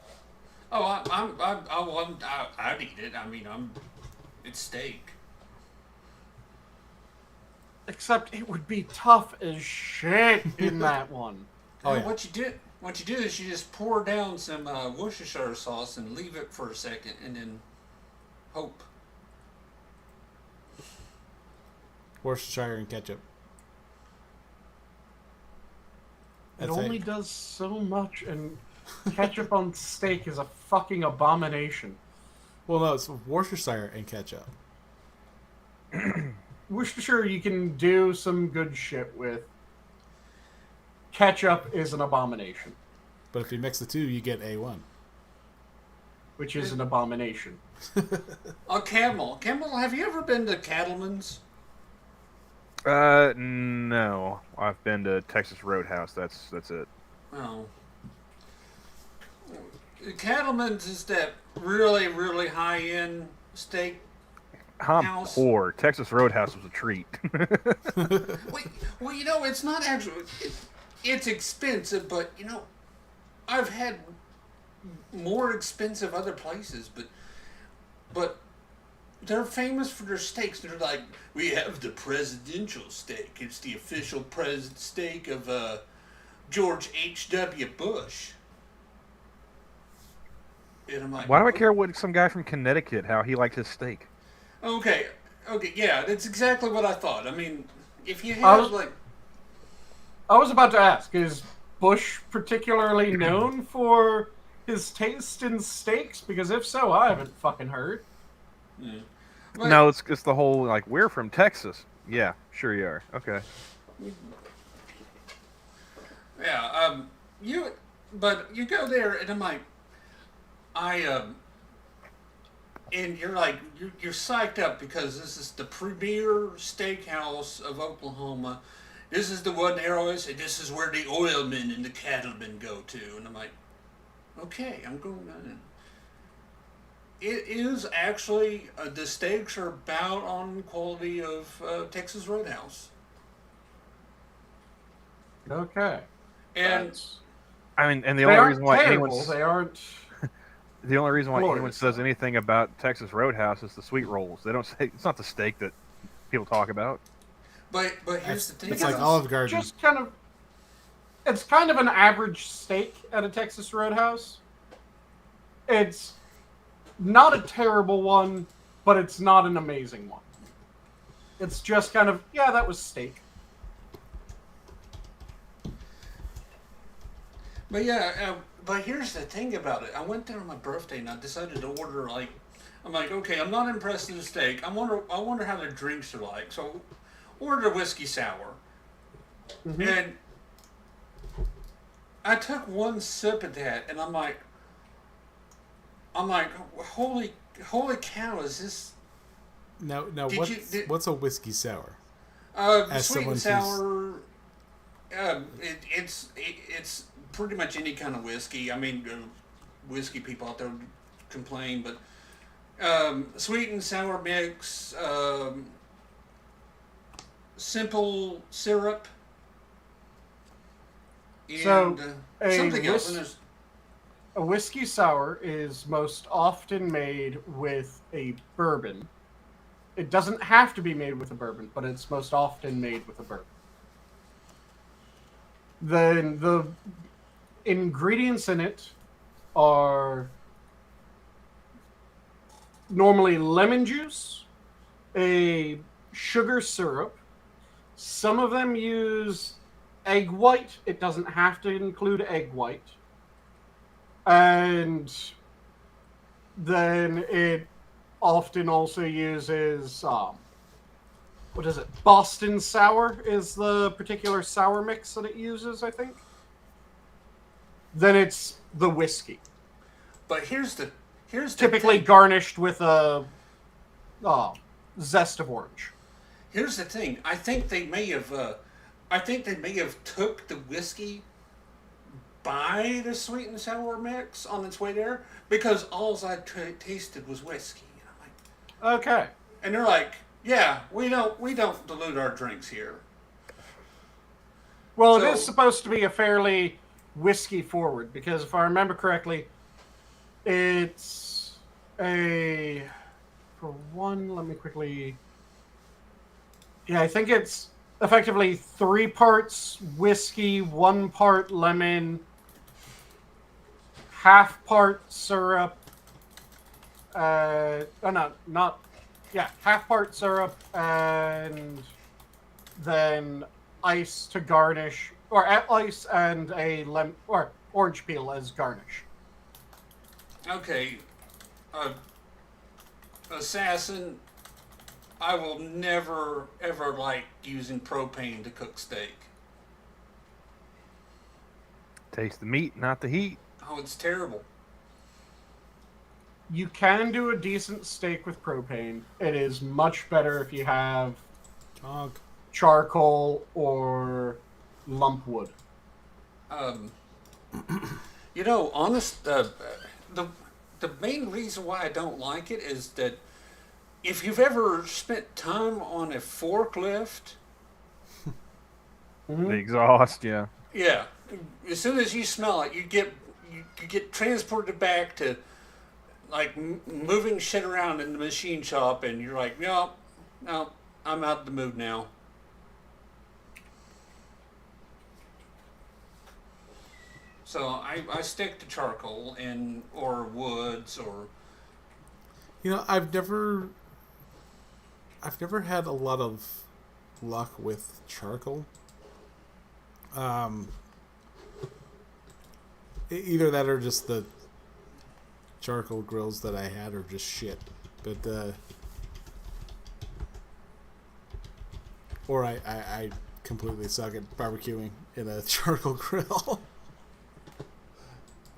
I'd eat it. I mean, it's steak. Except it would be tough as shit in that one. Oh, yeah. What you do is you just pour down some Worcestershire sauce and leave it for a second, and then hope. Worcestershire and ketchup. It only does so much, and ketchup on steak is a fucking abomination. Well, no, it's Worcestershire and ketchup. Worcestershire you can do some good shit with. Ketchup is an abomination. But if you mix the two, you get A1. Which is an abomination. Camel. Camel, have you ever been to Cattleman's? No. I've been to Texas Roadhouse. That's it. Oh. Cattleman's is that really, really high-end steak I'm house. poor. Texas Roadhouse was a treat. Well, you know, it's not actually... It's expensive, but, you know, I've had more expensive other places, but they're famous for their steaks. They're like, we have the presidential steak. It's the official steak of George H.W. Bush. And I'm like, Why do I care what some guy from Connecticut, how he liked his steak? Okay, yeah, that's exactly what I thought. I mean, if you have, I was about to ask, is Bush particularly known for his taste in steaks? Because if so, I haven't fucking heard. Yeah. No, it's the whole, like, we're from Texas. Yeah, sure you are. Okay. Yeah, but you go there, and I'm like, and you're like, you're psyched up because this is the premier steakhouse of Oklahoma. This is the one there always say, this is where the oilmen and the cattlemen go to. And I'm like, okay, I'm going on. It is actually, the steaks are about on quality of Texas Roadhouse. Okay. And I mean, and the They only aren't reason why terrible. They aren't. the only reason why anyone glorious. says anything about Texas Roadhouse is the sweet rolls. They don't say it's not the steak that people talk about. but here's the thing. It's like Olive Garden. Just kind of. It's kind of an average steak at a Texas Roadhouse. It's not a terrible one, but it's not an amazing one. It's just kind of, yeah, that was steak. But yeah, but here's the thing about it. I went there on my birthday and I decided to order I'm like, okay, I'm not impressed with the steak. I wonder how the drinks are like. So, ordered a whiskey sour, and I took one sip of that, and I'm like, holy cow, is this? Now, Did what's a whiskey sour? Sweet someone and sour. It's pretty much any kind of whiskey. I mean, whiskey people out there complain, but sweet and sour mix, simple syrup, and So, something else. And there's, A whiskey sour is most often made with a bourbon. It doesn't have to be made with a bourbon, but it's most often made with a bourbon. Then the ingredients in it are normally lemon juice, a sugar syrup. Some of them use egg white. It doesn't have to include egg white. And then it often also uses, what is it? Boston sour is the particular sour mix that it uses, I think. Then it's the whiskey. but here's the Typically thing. garnished with a zest of orange. Here's the thing. I think they may have took the whiskey by the sweet and sour mix on its way there because all I tasted was whiskey. And I'm like, Okay. and they're like, yeah, we don't dilute our drinks here. Well, So- it is supposed to be a fairly whiskey forward because if I remember correctly, it's a for one. Let me quickly. Yeah, I think it's effectively 3 parts whiskey, 1 part lemon, half part syrup. Half part syrup and then ice to garnish, or ice and a lemon or orange peel as garnish. Okay, assassin, I will never ever like using propane to cook steak. Taste the meat, not the heat. Oh, it's terrible. You can do a decent steak with propane. It is much better if you have Tock. charcoal or lump wood. You know, the main reason why I don't like it is that if you've ever spent time on a forklift, The exhaust, yeah. yeah, as soon as you smell it, you get transported back to like moving shit around in the machine shop, and you're like, no, I'm out of the mood now. So I stick to charcoal or woods or. You know, I've never had a lot of luck with charcoal. Either that or just the charcoal grills that I had are just shit. But or I completely suck at barbecuing in a charcoal grill.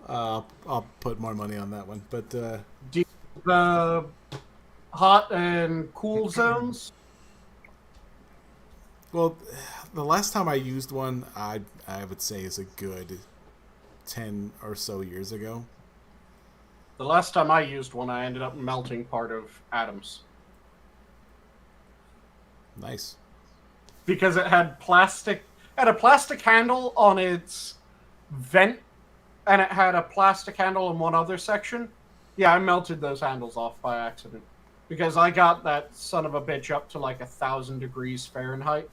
I'll put more money on that one. But Do you have hot and cool zones? well, the last time I used one, I would say is a good 10 or so years ago. The last time I used one, I ended up melting part of Adam's. Nice. Because it had a plastic handle on its vent, and it had a plastic handle in one other section. Yeah, I melted those handles off by accident. Because I got that son of a bitch up to like 1,000 degrees Fahrenheit.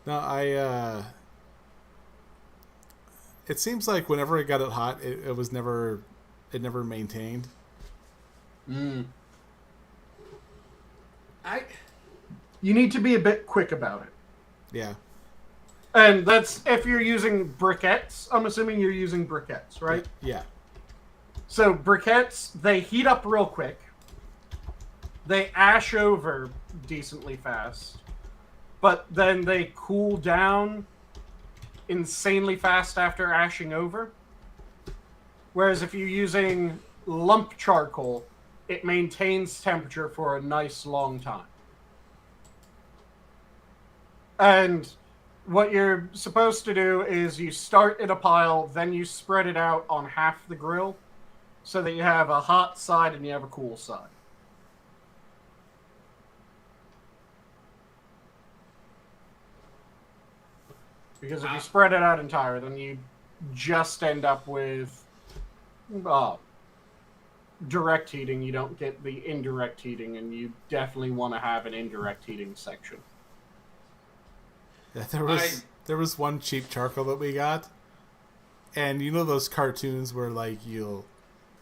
No, it seems like whenever I got it hot, it never maintained. You need to be a bit quick about it. Yeah. And that's if you're using briquettes. I'm assuming you're using briquettes, right? Yeah. So briquettes, they heat up real quick. They ash over decently fast. But then they cool down insanely fast after ashing over. Whereas if you're using lump charcoal, it maintains temperature for a nice long time. And what you're supposed to do is you start in a pile, then you spread it out on half the grill so that you have a hot side and you have a cool side. Because if you spread it out entire, then you just end up with direct heating. You don't get the indirect heating, and you definitely want to have an indirect heating section. Yeah, there was one cheap charcoal that we got, and you know those cartoons where like you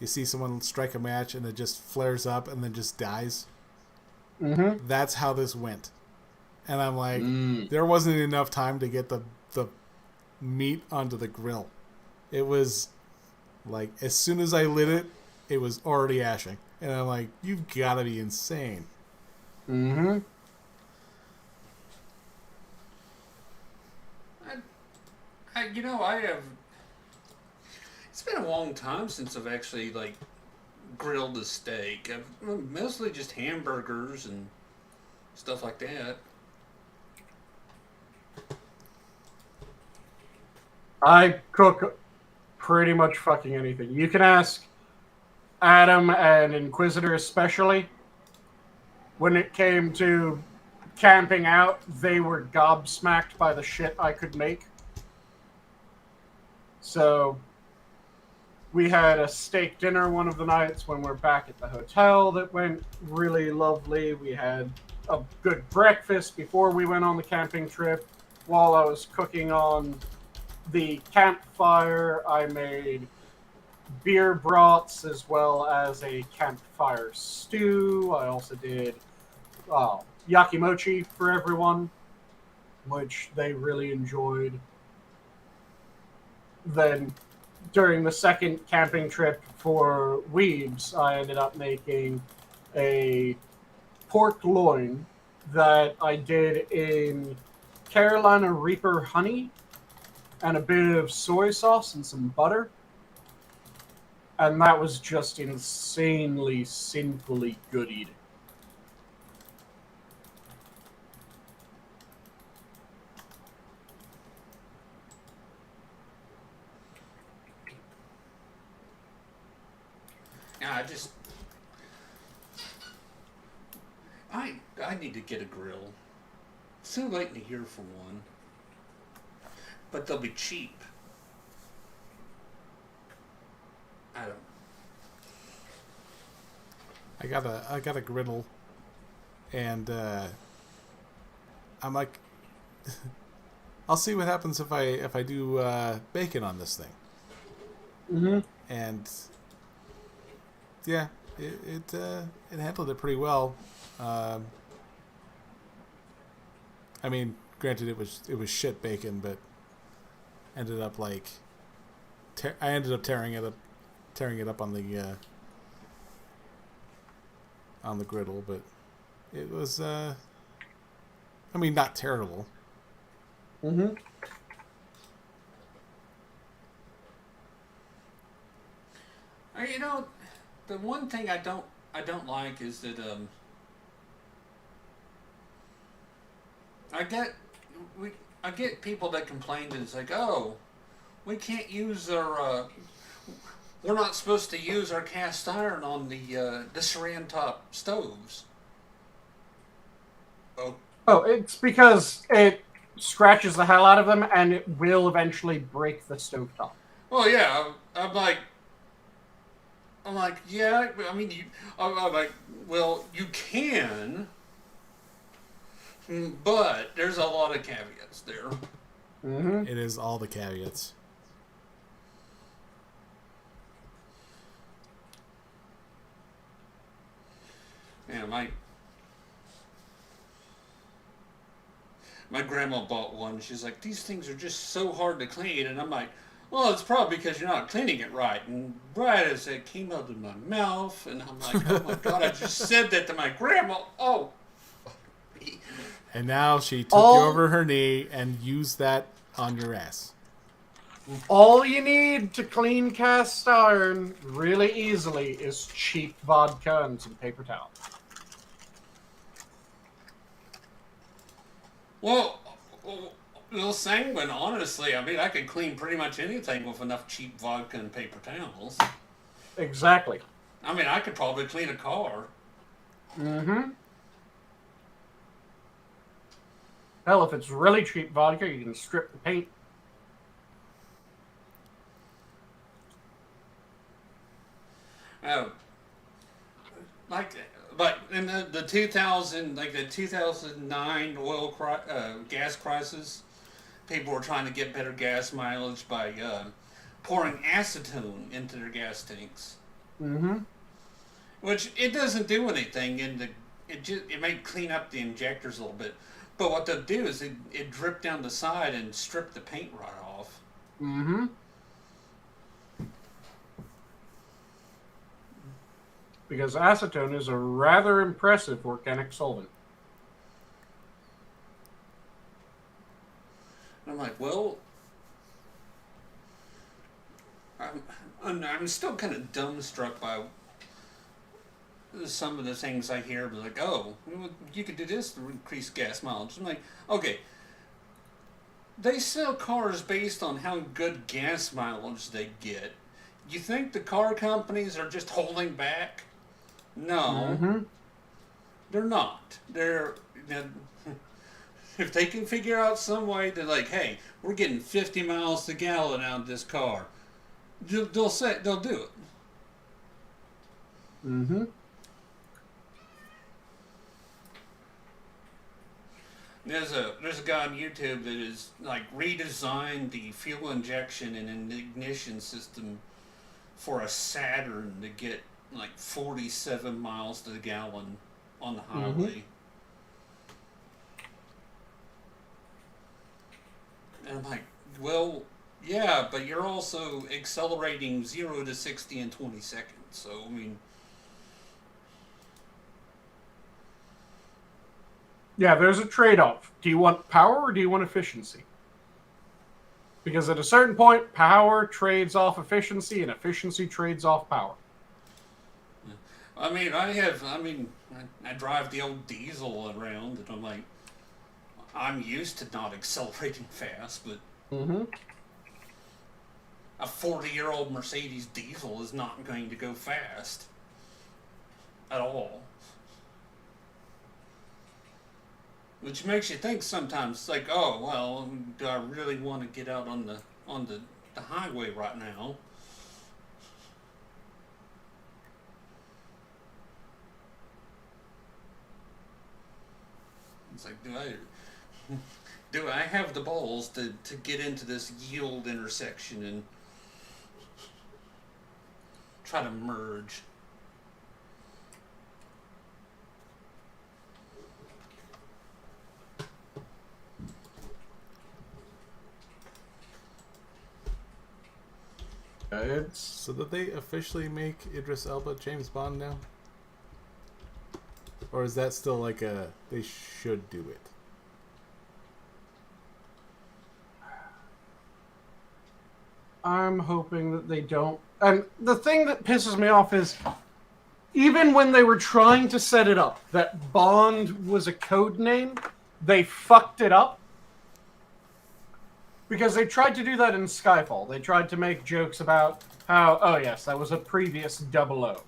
see someone strike a match and it just flares up and then just dies. Mm-hmm. That's how this went, and I'm like, there wasn't enough time to get the meat onto the grill. It was like as soon as I lit it, it was already ashing, and I'm like, you've got to be insane. Mm-hmm. I have. It's been a long time since I've actually like grilled a steak. I've mostly just hamburgers and stuff like that. I cook pretty much fucking anything. You can ask Adam and Inquisitor especially. When it came to camping out, they were gobsmacked by the shit I could make. So we had a steak dinner one of the nights when we're back at the hotel that went really lovely. We had a good breakfast before we went on the camping trip. While I was cooking on the campfire, I made beer broths as well as a campfire stew. I also did yakimochi for everyone, which they really enjoyed. Then during the second camping trip for WEDS, I ended up making a pork loin that I did in Carolina Reaper honey and a bit of soy sauce and some butter. And that was just insanely, sinfully good eating. Yeah, I need to get a grill. It's too late in the year for one. But they'll be cheap. I don't. I got a griddle, and I'm like, I'll see what happens if I do bacon on this thing. Mm-hmm. And yeah, it handled it pretty well. I mean, granted, it was shit bacon, but ended up like I ended up tearing it up on the griddle, but it was I mean, not terrible. Mm-hmm. You know, the one thing I don't like is that I get people that complain that it's like, oh, we can't use our we're not supposed to use our cast iron on the Saran top stoves. Oh, it's because it scratches the hell out of them, and it will eventually break the stovetop. Well, yeah, I'm like, yeah. I mean, I'm like, well, you can, but there's a lot of caveats there. Mm-hmm. It is all the caveats. Yeah, my grandma bought one. She's like, these things are just so hard to clean, and I'm like, well, it's probably because you're not cleaning it right. And right as it came out of my mouth, and I'm like, oh my god, I just said that to my grandma. Oh. And now she took you over her knee and used that on your ass. All you need to clean cast iron really easily is cheap vodka and some paper towel. Well, Sanguine, honestly, I mean, I could clean pretty much anything with enough cheap vodka and paper towels. Exactly. I mean, I could probably clean a car. Mm-hmm. Hell, if it's really cheap vodka, you can strip the paint. But in the 2009 gas crisis, people were trying to get better gas mileage by pouring acetone into their gas tanks. Mm-hmm. Which it doesn't do anything, it might clean up the injectors a little bit. But what they'll do is it drip down the side and strip the paint right off. Mm-hmm. Because acetone is a rather impressive organic solvent. And I'm like, well, I'm still kind of dumbstruck by some of the things I hear. Like, oh, you could do this to increase gas mileage. I'm like, okay, they sell cars based on how good gas mileage they get. You think the car companies are just holding back? No, Mm-hmm. they're not. If they can figure out some way to, like, hey, we're getting 50 miles to gallon out of this car, they'll do it. Mm-hmm. There's a guy on YouTube that is like redesigned the fuel injection and an ignition system for a Saturn to get like 47 miles to the gallon on the highway. And I'm like, well, Yeah, but you're also accelerating 0 to 60 in 20 seconds. So, I mean, Yeah, there's a trade-off. Do you want power or do you want efficiency? Because at a certain point, power trades off efficiency, and efficiency trades off power. I drive the old diesel around, and I'm like, I'm used to not accelerating fast, but Mm-hmm. a 40-year-old Mercedes diesel is not going to go fast at all. Which makes you think sometimes, like, oh well, do I really want to get out on the highway right now? It's like, do I have the balls to get into this yield intersection and try to merge? It's So did they officially make Idris Elba James Bond now? Or is that still like a they should do it? I'm hoping that they don't. And the thing that pisses me off is, even when they were trying to set it up that Bond was a code name, they fucked it up. Because they tried to do that in Skyfall. They tried to make jokes about how, oh yes, that was a previous 00.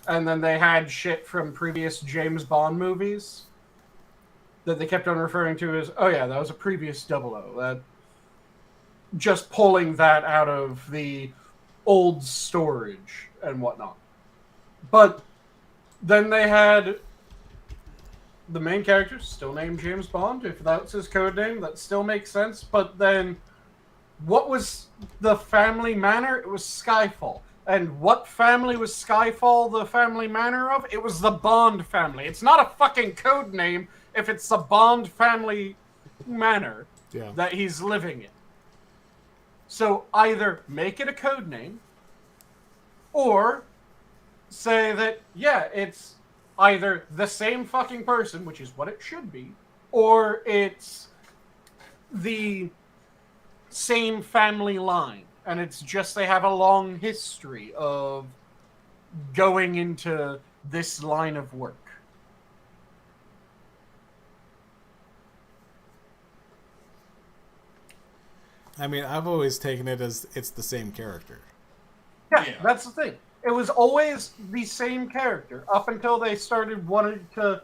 And then they had shit from previous James Bond movies that they kept on referring to as, oh yeah, that was a previous 00. That just pulling that out of the old storage and whatnot. But then they had the main character still named James Bond. If that's his code name, that still makes sense. But then, what was the family manor? It was Skyfall. And what family was Skyfall the family manor of? It was the Bond family. It's not a fucking code name if it's the Bond family manor that he's living in. So either make it a code name, or say that, yeah, it's either the same fucking person, which is what it should be, or it's the same family line. And it's just they have a long history of going into this line of work. I mean, I've always taken it as it's the same character. Yeah, that's the thing. It was always the same character up until they started wanting to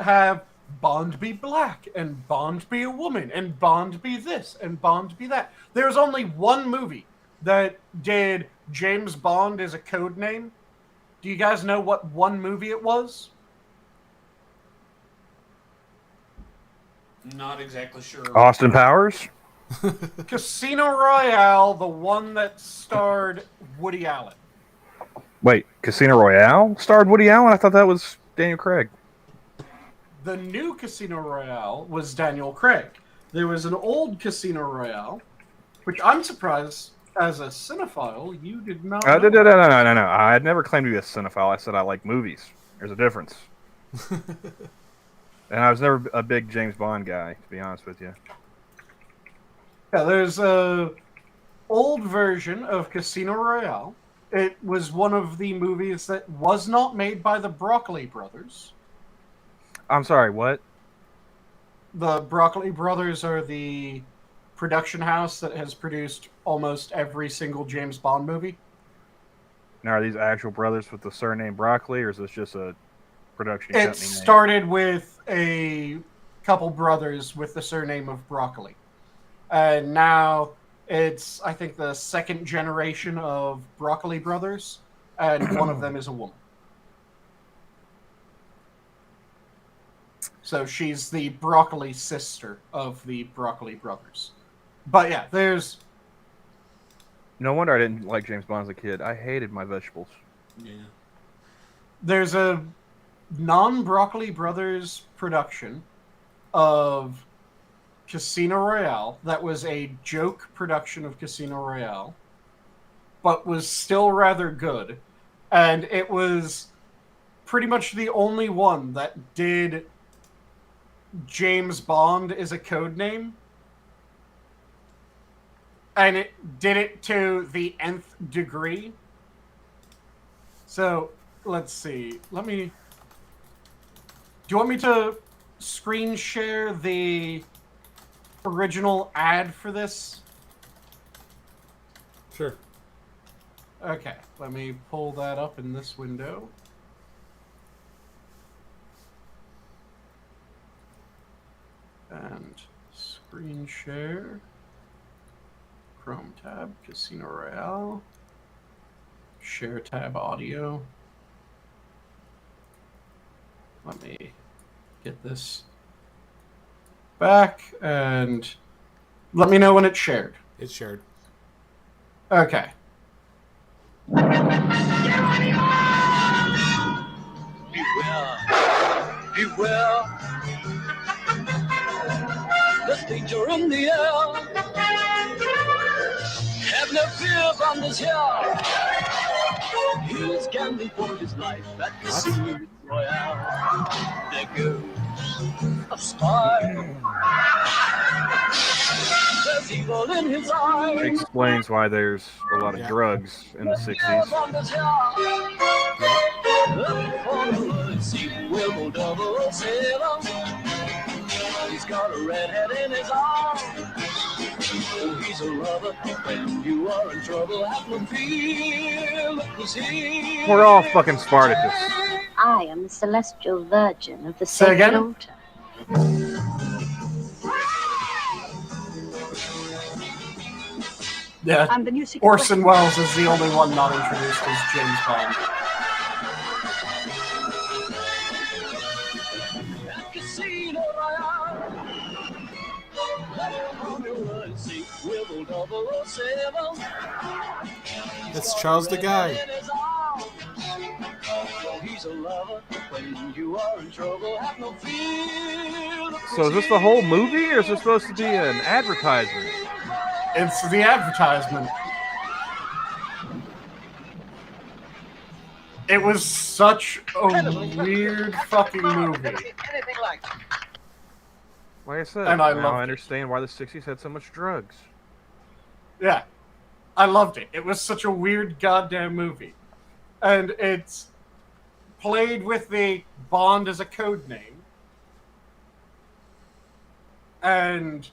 have Bond be black, and Bond be a woman, and Bond be this, and Bond be that. There's only one movie that did James Bond as a code name. Do you guys know what one movie it was? Not exactly sure. Austin Powers? Casino Royale, the one that starred Woody Allen. Wait, Casino Royale starred Woody Allen? I thought that was Daniel Craig. The new Casino Royale was Daniel Craig. There was an old Casino Royale, which I'm surprised, as a cinephile, you did not know. No. I had never claimed to be a cinephile. I said I like movies. There's a difference. And I was never a big James Bond guy, to be honest with you. Yeah, there's a old version of Casino Royale. It was one of the movies that was not made by the Broccoli Brothers. I'm sorry, what? The Broccoli Brothers are the production house that has produced almost every single James Bond movie. Now, are these actual brothers with the surname Broccoli, or is this just a production company? It started with a couple brothers with the surname of Broccoli. And now it's, I think, the second generation of Broccoli Brothers, and one of them is a woman. So she's the Broccoli sister of the Broccoli Brothers. But yeah, there's... No wonder I didn't like James Bond as a kid. I hated my vegetables. Yeah. There's a non-Broccoli Brothers production of Casino Royale that was a joke production of Casino Royale, but was still rather good. And it was pretty much the only one that did James Bond as a code name. And it did it to the nth degree. So, let's see. Do you want me to screen share the original ad for this? Sure. Okay, let me pull that up in this window. And screen share. Chrome tab, Casino Royale. Share tab audio. Let me get this back and let me know when it's shared. It's shared. Okay. Beware! Beware! There's danger in the air. Have no fear from this here. He is gambling for his life at Casino Royale. There goes a spy. There's evil in his eyes. It explains why there's a lot of drugs in the 60s. He's got a red head in his arm. Oh, he's a lover. When you are in trouble, have no fear. Look who's here. We're all fucking Spartacus. I am the celestial virgin of the Say sacred again? altar. Yeah. I'm the new secret Orson Welles is the only one not introduced as James Bond. At Casino Royale. It's Charles the Guy. He's a lover. When you are in trouble, have no fear. So is this the whole movie, or is this supposed to be an advertisement? It's the advertisement. It was such a weird fucking movie. Anything like that. Like I said, And I now loved I it. understand why the 60s had so much drugs. Yeah. I loved it. It was such a weird goddamn movie. And it's played with the Bond as a code name. And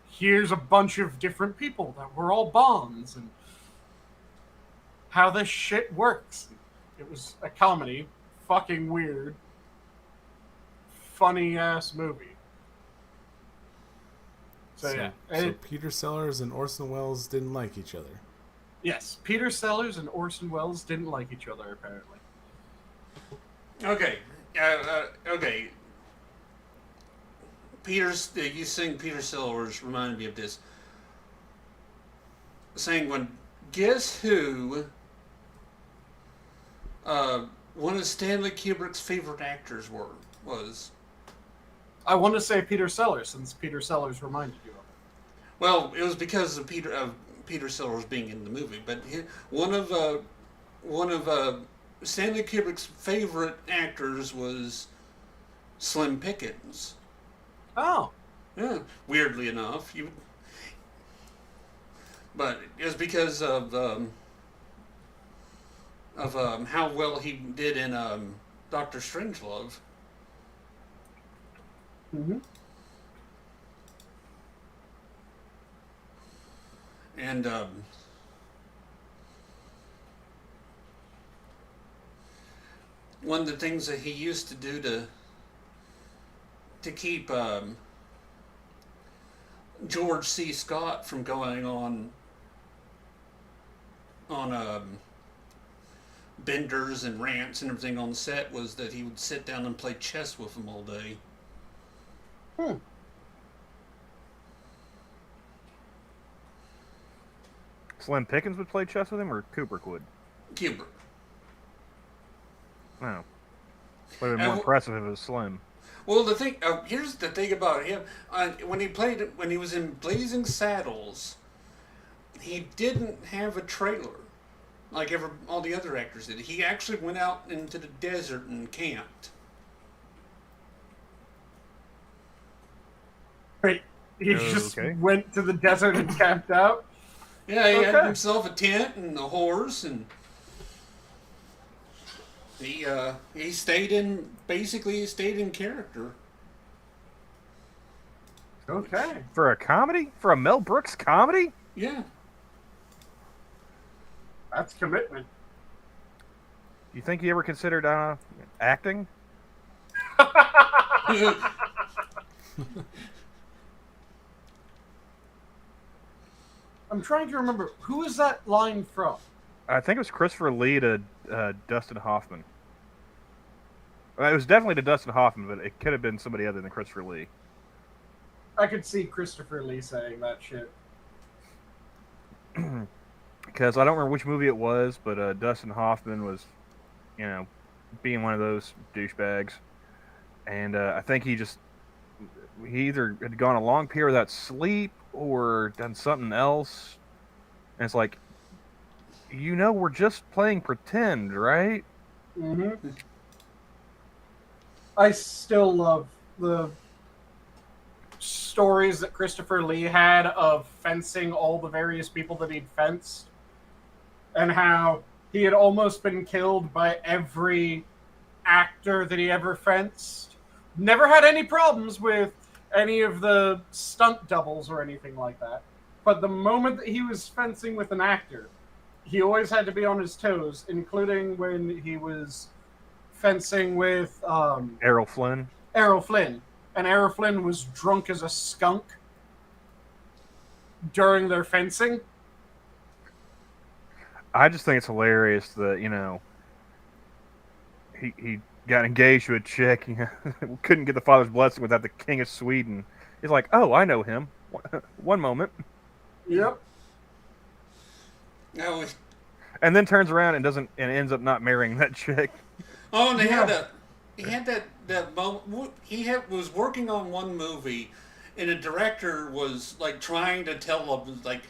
here's a bunch of different people that were all Bonds and how this shit works. It was a comedy. Fucking weird. Funny ass movie. So yeah. So Peter Sellers and Orson Welles didn't like each other. Yes, Peter Sellers and Orson Welles didn't like each other, apparently. Okay. Okay. You saying Peter Sellers reminded me of this. Saying when, guess who one of Stanley Kubrick's favorite actors was? I want to say Peter Sellers, since Peter Sellers reminded you of it. Well, it was because of Peter Sellers being in the movie, but one of Stanley Kubrick's favorite actors was Slim Pickens. Oh. Yeah, weirdly enough, but it was because of how well he did in Dr. Strangelove. Mm-hmm. And one of the things that he used to do to keep George C. Scott from going on benders and rants and everything on the set was that he would sit down and play chess with him all day. Slim Pickens would play chess with him, or Kubrick would? Kubrick. No. Would have been more impressive if it was Slim. Well, the thing here's the thing about him. When he was in Blazing Saddles, he didn't have a trailer like all the other actors did. He actually went out into the desert and camped. Wait, he just Okay. went to the desert and camped out? Yeah, he had Okay. himself a tent and a horse, and he stayed in character. Okay. For a comedy? For a Mel Brooks comedy? Yeah. That's commitment. You think he ever considered acting? I'm trying to remember, who is that line from? I think it was Christopher Lee to Dustin Hoffman. Well, it was definitely to Dustin Hoffman, but it could have been somebody other than Christopher Lee. I could see Christopher Lee saying that shit. Because I don't remember which movie it was, but Dustin Hoffman was, being one of those douchebags. And I think he either had gone a long period without sleep or done something else. And it's like, we're just playing pretend, right? Mm-hmm. I still love the stories that Christopher Lee had of fencing all the various people that he'd fenced, and how he had almost been killed by every actor that he ever fenced. Never had any problems with any of the stunt doubles or anything like that. But the moment that he was fencing with an actor, he always had to be on his toes, including when he was fencing with Errol Flynn. Errol Flynn. And Errol Flynn was drunk as a skunk during their fencing. I just think it's hilarious that, he got engaged to a chick, couldn't get the father's blessing without the king of Sweden. He's like, oh, I know him. One moment. Yep. No, And then turns around and ends up not marrying that chick. oh, and Yeah. he had that moment. Was working on one movie, and the director was like trying to tell him like,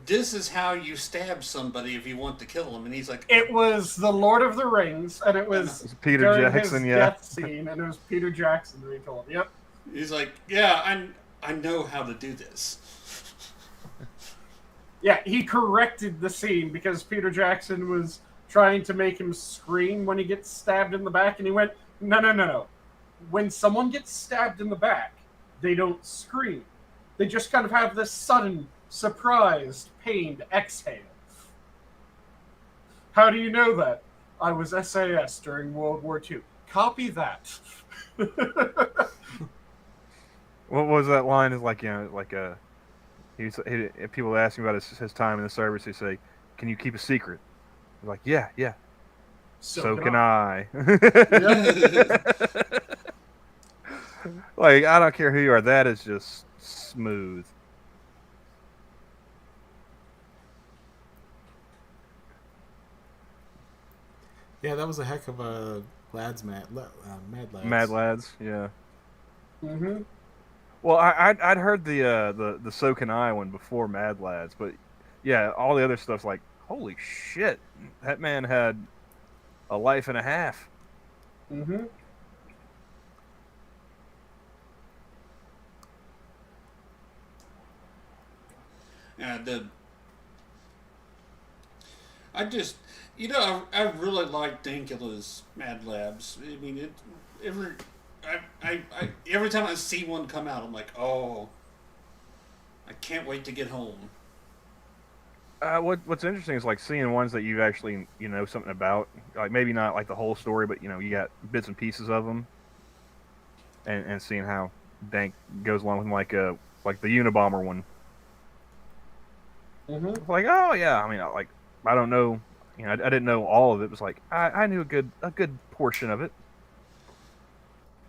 this is how you stab somebody if you want to kill them, and he's like, It was The Lord of the Rings, and it was It's Peter during Jackson, his yeah. death scene, and it was Peter Jackson that he told him. Yep. he's like, yeah, I know how to do this. Yeah, he corrected the scene because Peter Jackson was trying to make him scream when he gets stabbed in the back, and he went, no. When someone gets stabbed in the back, they don't scream. They just kind of have this sudden, surprised, pained exhale. How do you know that? I was SAS during World War II. Copy that. What was that line? Is like, people ask him about his time in the service. He say, "Can you keep a secret?" He's like, "Yeah. So can I." Like, I don't care who you are. That is just smooth. Yeah, that was a heck of a Mad Lads. Mad Lads, yeah. Mm-hmm. Well, I'd heard the So Can I one before Mad Lads, but yeah, all the other stuff's like, holy shit, that man had a life and a half. Mm-hmm. And I just, I really like Dankula's Mad Labs. I mean, every time I see one come out, I'm like, oh, I can't wait to get home. What's interesting is like seeing ones that you've actually know something about, like maybe not like the whole story, but you got bits and pieces of them, and seeing how Dank goes along with like the Unabomber one. Mm-hmm. It's like, oh yeah, I mean, I don't know, I didn't know all of it. It was like I knew a good portion of it.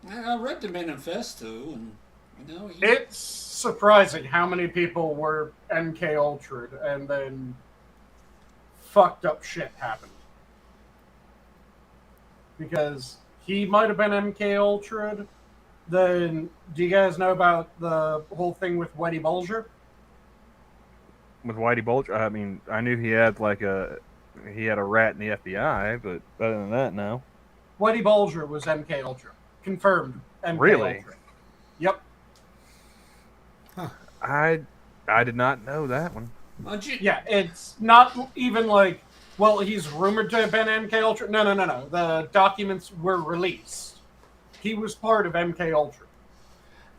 I read the manifesto, and It's surprising how many people were MK Ultra'd and then fucked up shit happened. Because he might have been MK Ultra'd, Then, do you guys know about the whole thing with Whitey Bulger? With Whitey Bulger, I mean, I knew he had a rat in the FBI, but other than that, no. Whitey Bulger was MK Ultra. Confirmed MK Really? Ultra. Yep. I did not know that one. Yeah, it's not even like, well, he's rumored to have been MK Ultra. No. The documents were released. He was part of MK Ultra.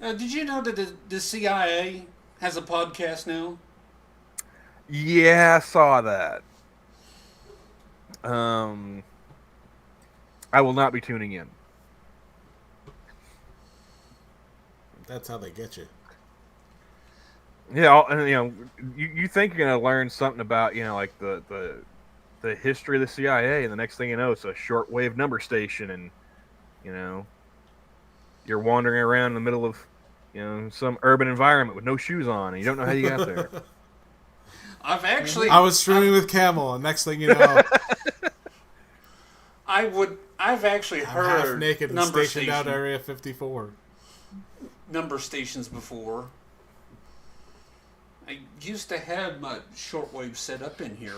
Did you know that the CIA has a podcast now? Yeah, I saw that. I will not be tuning in. That's how they get you. Yeah, and you think you're gonna learn something about like the history of the CIA, and the next thing you know, it's a shortwave number station, and you're wandering around in the middle of some urban environment with no shoes on, and you don't know how you got there. I was streaming with Camel, and next thing you know, I've actually heard half naked and stationed out Area 54. Number stations before. I used to have my shortwave set up in here.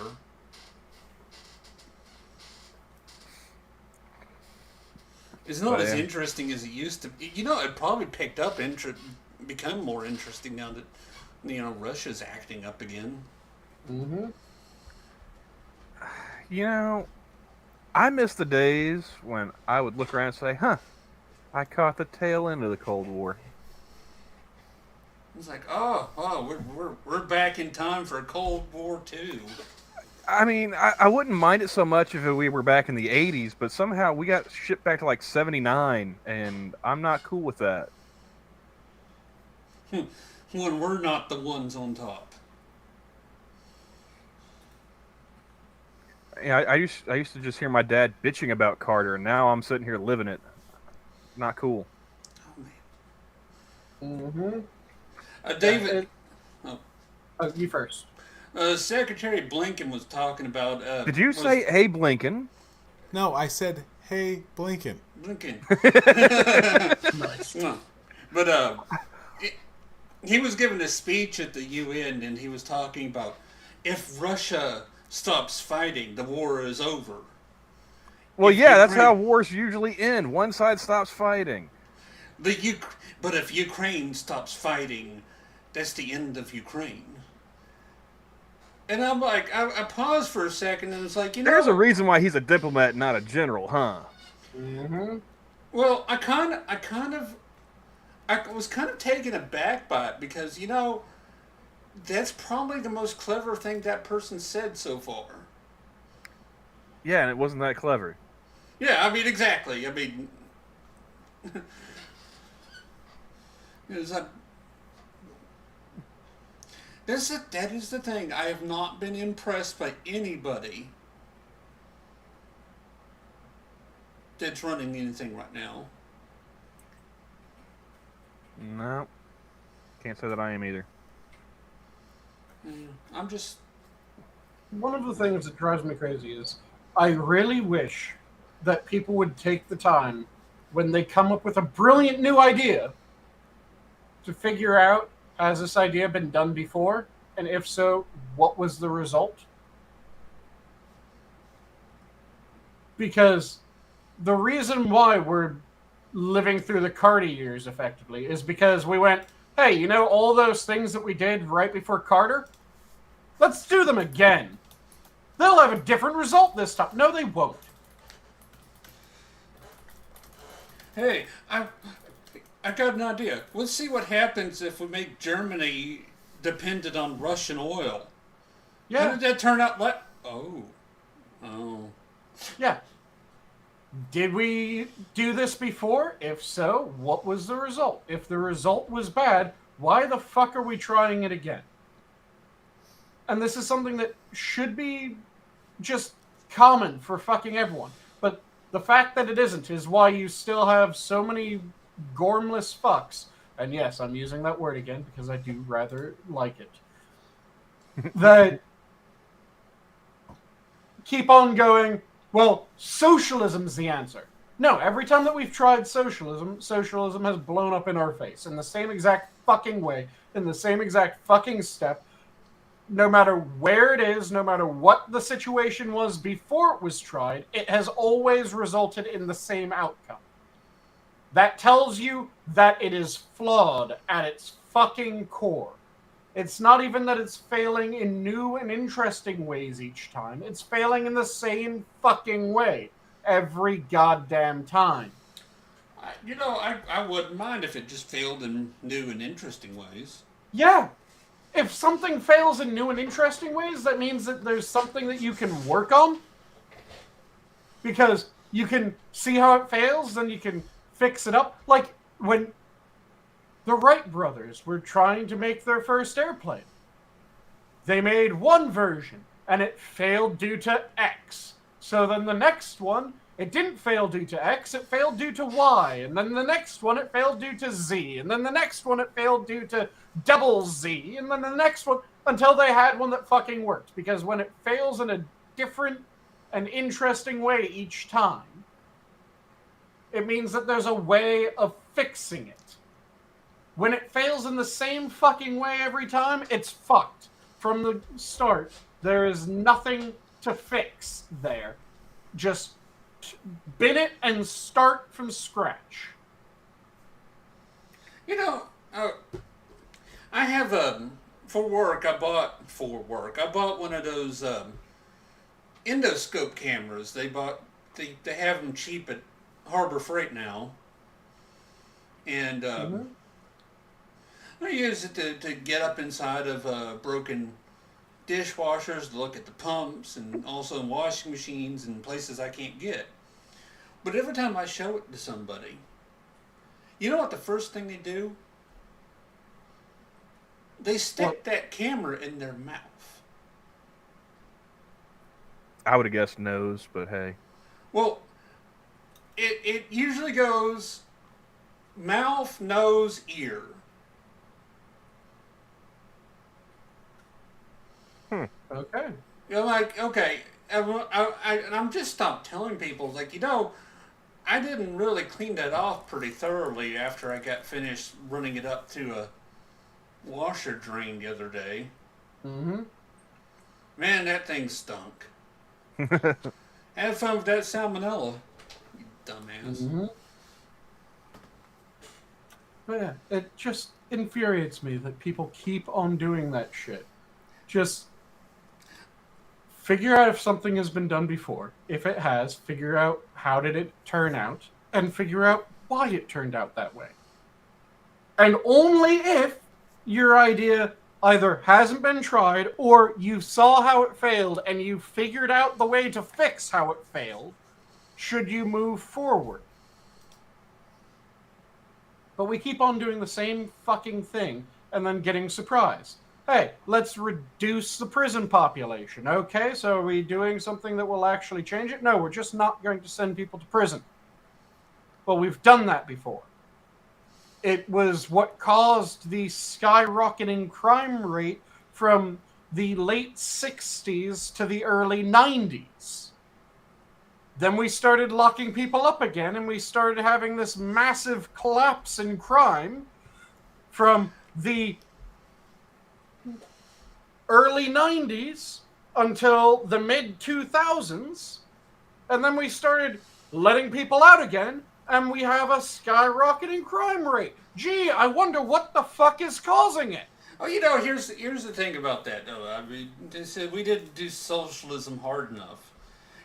It's not as interesting as it used to be. It probably picked up, become more interesting now that, Russia's acting up again. Mm-hmm. I miss the days when I would look around and say, I caught the tail end of the Cold War. It's like, we're back in time for Cold War II. I mean, I wouldn't mind it so much if we were back in the 80s, but somehow we got shipped back to like 79, and I'm not cool with that. When we're not the ones on top. Yeah, I used to just hear my dad bitching about Carter, and now I'm sitting here living it. Not cool. Oh, man. Mm-hmm. David. You first. Secretary Blinken was talking about. Did you say, hey, Blinken? No, I said, hey, Blinken. Blinken. Nice. No. But he was giving a speech at the UN, and he was talking about if Russia stops fighting, the war is over. Well, yeah, that's how wars usually end. One side stops fighting. But if Ukraine stops fighting, that's the end of Ukraine. And I'm like, I paused for a second, and it's like, There's a reason why he's a diplomat, not a general, huh? Mm-hmm. Well, I was kind of taken aback by it because that's probably the most clever thing that person said so far. Yeah, and it wasn't that clever. Yeah, I mean, exactly. I mean, that is the thing. I have not been impressed by anybody that's running anything right now. No. Can't say that I am either. I'm just... One of the things that drives me crazy is I really wish that people would take the time when they come up with a brilliant new idea to figure out, has this idea been done before? And if so, what was the result? Because the reason why we're living through the Carter years effectively is because we went, hey, all those things that we did right before Carter? Let's do them again. They'll have a different result this time. No, they won't. Hey, I got an idea. Let's see what happens if we make Germany dependent on Russian oil. Yeah. How did that turn out? Oh. Yeah. Did we do this before? If so, what was the result? If the result was bad, why the fuck are we trying it again? And this is something that should be just common for fucking everyone. But the fact that it isn't is why you still have so many gormless fucks. And yes, I'm using that word again because I do rather like it. That keep on going, well, socialism's the answer. No, every time that we've tried socialism, socialism has blown up in our face in the same exact fucking way, in the same exact fucking step. No matter where it is, no matter what the situation was before it was tried, it has always resulted in the same outcome. That tells you that it is flawed at its fucking core. It's not even that it's failing in new and interesting ways each time. It's failing in the same fucking way every goddamn time. I wouldn't mind if it just failed in new and interesting ways. Yeah. If something fails in new and interesting ways, that means that there's something that you can work on. Because you can see how it fails, then you can fix it up. Like when the Wright brothers were trying to make their first airplane. They made one version, and it failed due to X. So then the next one, it didn't fail due to X, it failed due to Y. And then the next one, it failed due to Z. And then the next one, it failed due to double Z. And then the next one, until they had one that fucking worked. Because when it fails in a different and interesting way each time, it means that there's a way of fixing it. When it fails in the same fucking way every time, it's fucked. From the start, there is nothing to fix there. Just bin it and start from scratch. I have for work. I bought one of those endoscope cameras. They have them cheap at Harbor Freight now, and I use it to get up inside of broken dishwashers, to look at the pumps, and also in washing machines and places I can't get. But every time I show it to somebody, you know what the first thing they do? They stick that camera in their mouth. I would have guessed nose, but hey. Well, it usually goes mouth, nose, ear. Okay. You're like, okay, and I'm just stopped telling people, like, I didn't really clean that off pretty thoroughly after I got finished running it up to a washer drain the other day. Mm-hmm. Man, that thing stunk. Have fun with that salmonella, you dumbass. Mm-hmm. But yeah, it just infuriates me that people keep on doing that shit. Just figure out if something has been done before. If it has, figure out how did it turn out, and figure out why it turned out that way. And only if your idea either hasn't been tried, or you saw how it failed and you figured out the way to fix how it failed, should you move forward. But we keep on doing the same fucking thing and then getting surprised. Hey, let's reduce the prison population. Okay, so are we doing something that will actually change it? No, we're just not going to send people to prison. Well, we've done that before. It was what caused the skyrocketing crime rate from the late 60s to the early 90s. Then we started locking people up again, and we started having this massive collapse in crime from the early 90s until the mid-2000s, and then we started letting people out again, and we have a skyrocketing crime rate. Gee, I wonder what the fuck is causing it. Oh, here's the thing about that, though. I mean, they said we didn't do socialism hard enough.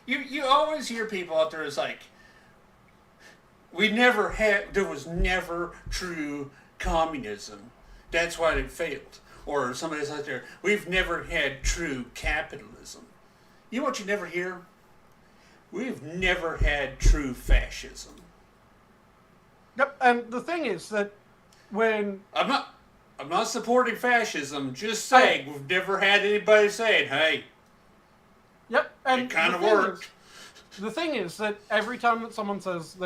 You always hear people out there, it's like, there was never true communism. That's why it failed. Or somebody's out there, we've never had true capitalism. You know what you never hear? We've never had true fascism. Yep, and the thing is that when... I'm not supporting fascism, just saying we've never had anybody saying, hey, yep, and it kind of worked. The thing is that every time that someone says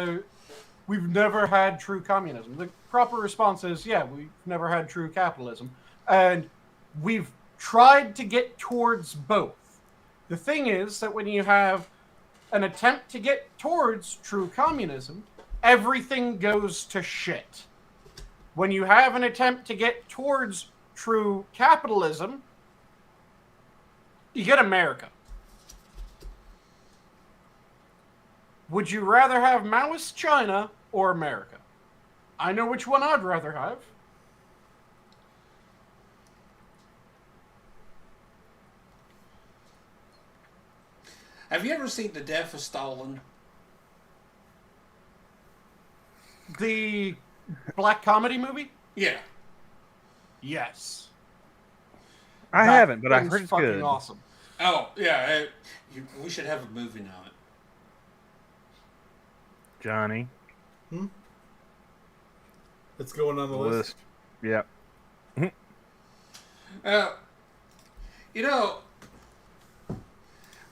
we've never had true communism, the proper response is, yeah, we've never had true capitalism. And we've tried to get towards both. The thing is that when you have an attempt to get towards true communism, everything goes to shit. When you have an attempt to get towards true capitalism, you get America. Would you rather have Maoist China or America? I know which one I'd rather have. Have you ever seen The Death of Stalin? The black comedy movie? Yeah. Yes. I That haven't, but I thing's heard it's fucking good. awesome. Oh, yeah. We should have a movie on it. Johnny, It's going on the list. Yep. You know,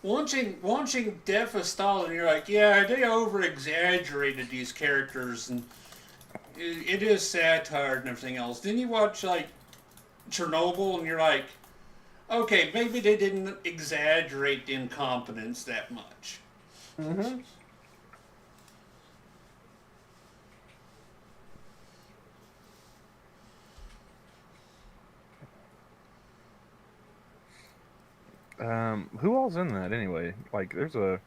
watching Death of Stalin, you're like, yeah, they over-exaggerated these characters, and it is satire and everything else. Then you watch, like, Chernobyl, and you're like, okay, maybe they didn't exaggerate the incompetence that much. Mm-hmm. Who all's in that anyway? Like, there's a,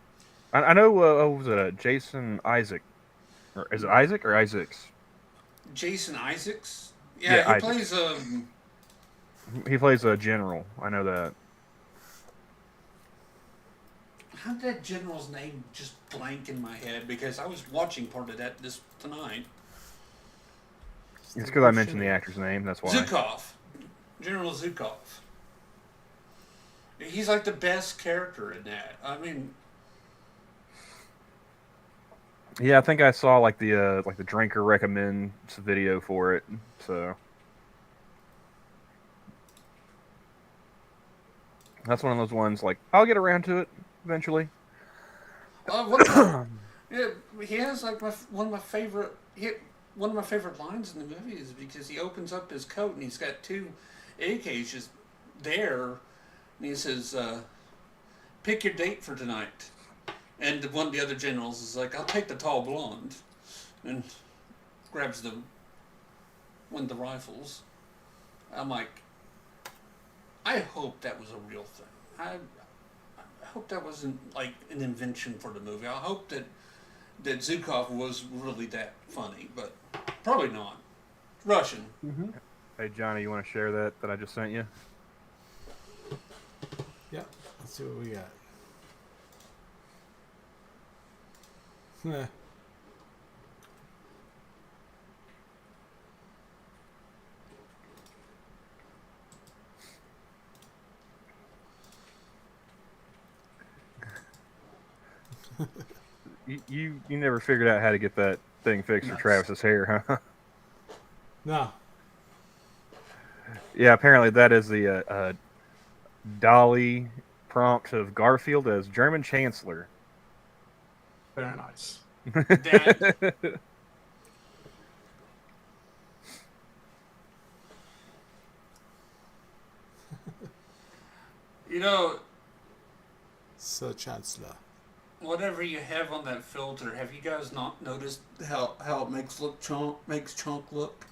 I know. Was it Jason Isaac, or is it Isaac or Isaacs? Jason Isaacs? Yeah, Yeah, he Isaac. plays a... He plays a general. I know that. How did that general's name just blank in my head? Because I was watching part of that tonight. It's because I mentioned the actor's name. That's why. Zhukov. General Zhukov. He's like the best character in that. I mean, Yeah, I think I saw like the drinker recommends video for it. So that's one of those ones. Like, I'll get around to it eventually. yeah, he has like one of my favorite lines in the movie is because he opens up his coat and he's got two AKs just there, and he says, "Pick your date for tonight." And one of the other generals is like, "I'll take the tall blonde," and grabs one of the rifles. I'm like, I hope that was a real thing. I hope that wasn't like an invention for the movie. I hope that Zhukov was really that funny, but probably not. Russian. Mm-hmm. Hey Johnny, you want to share that I just sent you? Yeah, let's see what we got. Heh. You never figured out how to get that thing fixed for Nuts. Travis's hair, huh? No. Yeah, apparently that is the Dolly prompt of Garfield as German Chancellor. Very nice. That, you know, Sir Chancellor. whatever you have on that filter, have you guys not noticed how it makes Chunk look?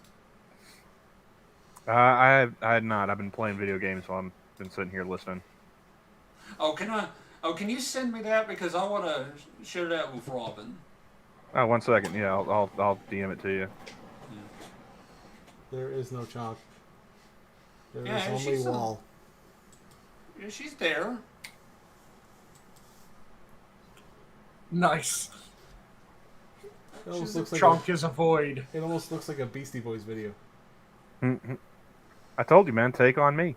I had not. I've been playing video games while I've been sitting here listening. Oh, can you send me that because I want to share that with Robin. Oh, 1 second. Yeah, I'll DM it to you. There is no chalk. There Yeah, is only she's wall. Yeah, she's there. Nice. It almost looks like Chunk is a void. it almost looks like a Beastie Boys video. I told you, man. Take on me.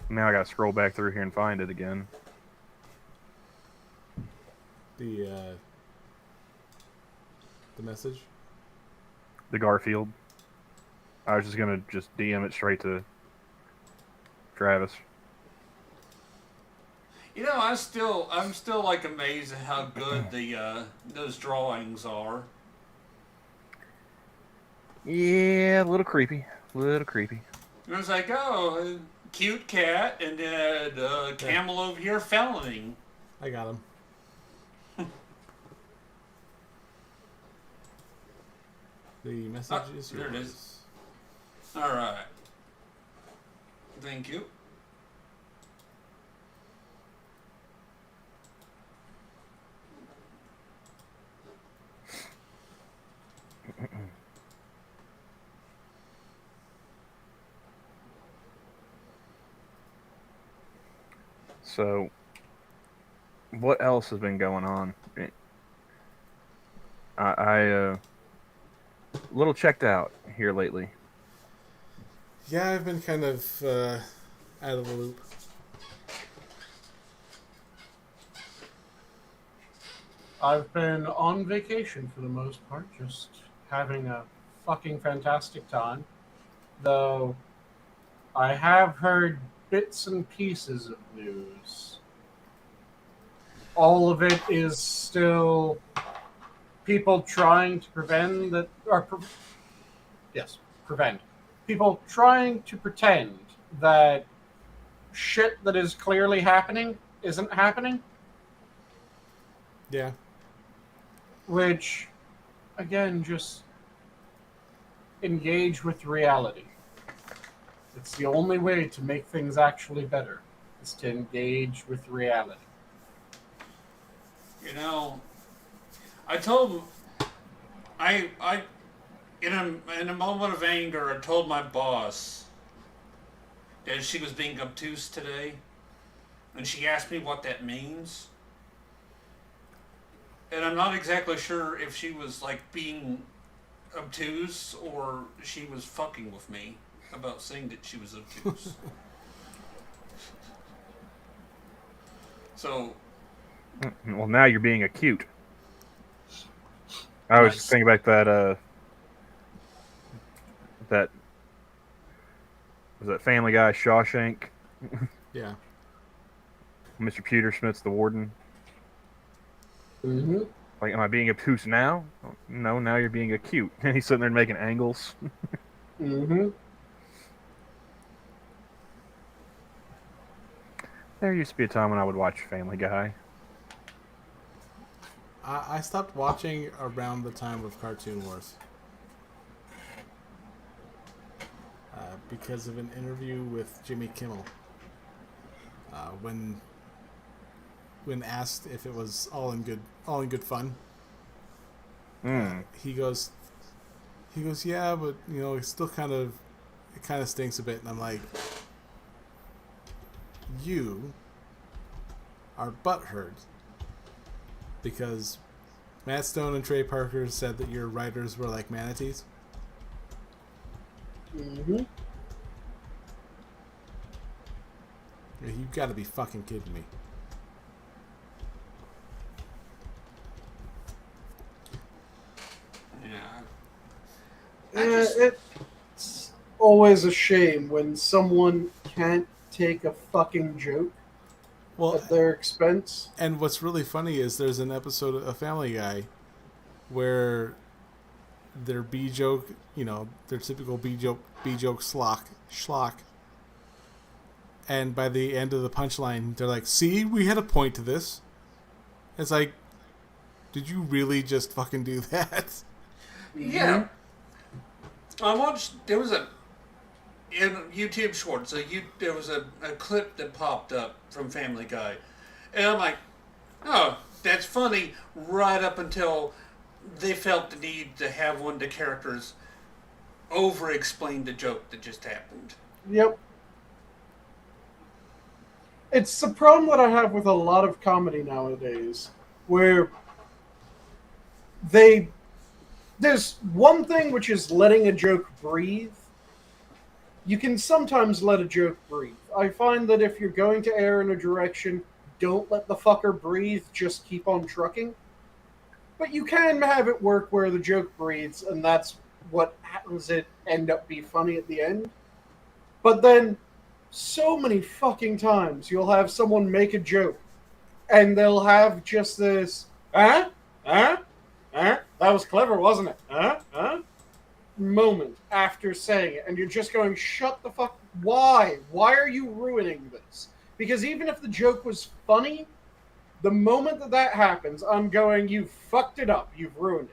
Now I gotta scroll back through here and find it again. The message. The Garfield. I was just gonna DM it straight to Travis. You know, I'm still like amazed at how good those drawings are. Yeah, a little creepy. A little creepy. And I was like, oh, Cute cat, and then Camel over here felony. I got him. The message is yours. There it is. All right. Thank you. So, what else has been going on? I a little checked out here lately. Yeah, I've been kind of out of the loop. I've been on vacation for the most part, just having a fucking fantastic time. Though I have heard bits and pieces of news. All of it is still people trying to prevent that, or prevent. People trying to pretend that shit that is clearly happening isn't happening. Yeah. Which, again, just engage with reality. It's the only way to make things actually better, is to engage with reality. You know, I told him, in a moment of anger, I told my boss that she was being obtuse today, and she asked me what that means. And I'm not exactly sure if she was like being obtuse or she was fucking with me about saying that she was obtuse. So, Well, now you're being acute. I was just thinking about that was that Family Guy Shawshank. Yeah. Mr. Pewtersmith's the warden. Mm-hmm. Like, am I being obtuse now? No, now you're being acute. And he's sitting there making angles. Mm-hmm. There used to be a time when I would watch Family Guy. I stopped watching around the time of Cartoon Wars. Because of an interview with Jimmy Kimmel. When asked if it was all in good fun, he goes, yeah, but it's still kind of stinks a bit. And I'm like, you are butthurt because Matt Stone and Trey Parker said that your writers were like manatees. Mm-hmm. You gotta be fucking kidding me. yeah. It's always a shame when someone can't take a fucking joke at their expense. And what's really funny is there's an episode of Family Guy where their B joke, their typical B joke schlock. And by the end of the punchline, they're like, see, we had a point to this. It's like, did you really just fucking do that? Yeah. I watched, there was in YouTube Shorts, there was a clip that popped up from Family Guy. And I'm like, oh, that's funny, right up until they felt the need to have one of the characters over-explain the joke that just happened. Yep. It's the problem that I have with a lot of comedy nowadays, where there's one thing which is letting a joke breathe. You can sometimes let a joke breathe. I find that if you're going to err in a direction, don't let the fucker breathe, just keep on trucking. But you can have it work where the joke breathes, and that's what happens it end up be funny at the end. But then, so many fucking times, you'll have someone make a joke, and they'll have just this, that was clever, wasn't it? Moment after saying it, and you're just going, shut the fuck Why? Why are you ruining this? Because even if the joke was funny, the moment that that happens, I'm going, you fucked it up. You've ruined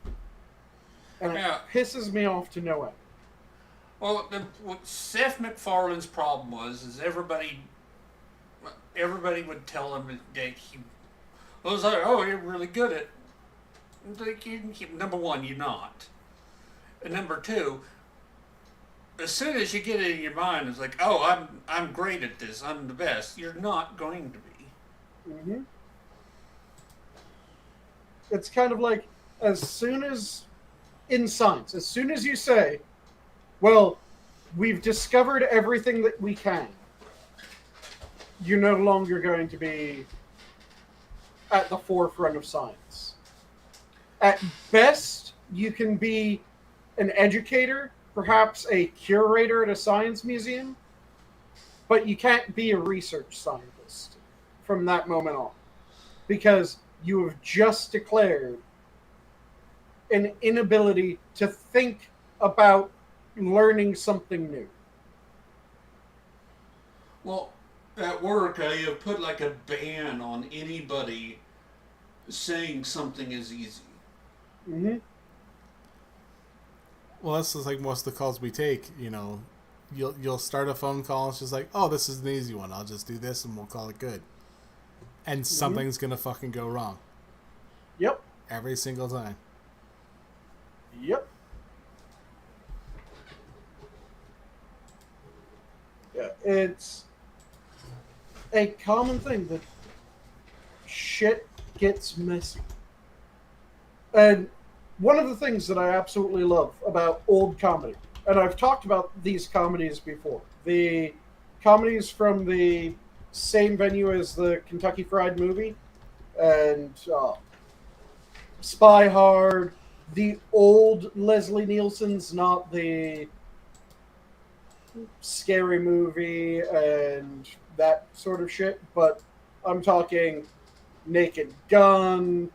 it. And Yeah. it pisses me off to no end. Well, what Seth MacFarlane's problem is everybody would tell him that he was like, oh, you're really good at. Like, number one, you're not. And number two, as soon as you get it in your mind, it's like, oh, I'm great at this. I'm the best. You're not going to be. Mm-hmm. It's kind of like, as soon as, in science, as soon as you say, well, we've discovered everything that we can, you're no longer going to be at the forefront of science. At best, you can be an educator, perhaps a curator at a science museum, but you can't be a research scientist from that moment on, because you have just declared an inability to think about learning something new. Well, at work, I have put like a ban on anybody saying something is easy. Mm-hmm. Well, that's just like most of the calls we take. You know, you'll start a phone call. It's just like, oh, this is an easy one. I'll just do this and we'll call it good. And something's gonna fucking go wrong. Yep. Every single time. Yep. Yeah, it's a common thing that shit gets messy. And one of the things that I absolutely love about old comedy, and I've talked about these comedies before, the comedies from the same venue as the Kentucky Fried Movie, and Spy Hard, the old Leslie Nielsen's, not the Scary Movie and that sort of shit, but I'm talking Naked Gun.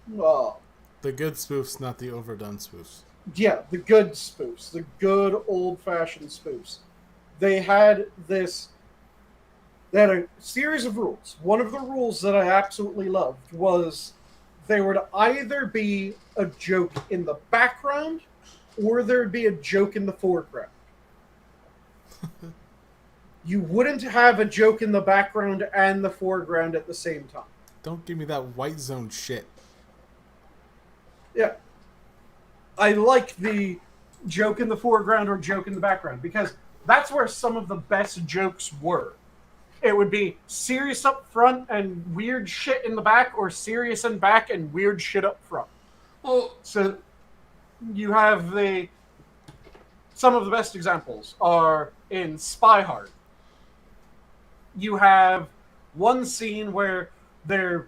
The good spoofs, not the overdone spoofs. Yeah, the good spoofs, the good old-fashioned spoofs. They had a series of rules. One of the rules that I absolutely loved was they were to either be a joke in the background or there'd be a joke in the foreground. You wouldn't have a joke in the background and the foreground at the same time. Don't give me that white zone shit. Yeah. I like the joke in the foreground or joke in the background because that's where some of the best jokes were. It would be serious up front and weird shit in the back, or serious in back and weird shit up front. Well, So you have some of the best examples are in Spy Hard. You have one scene where their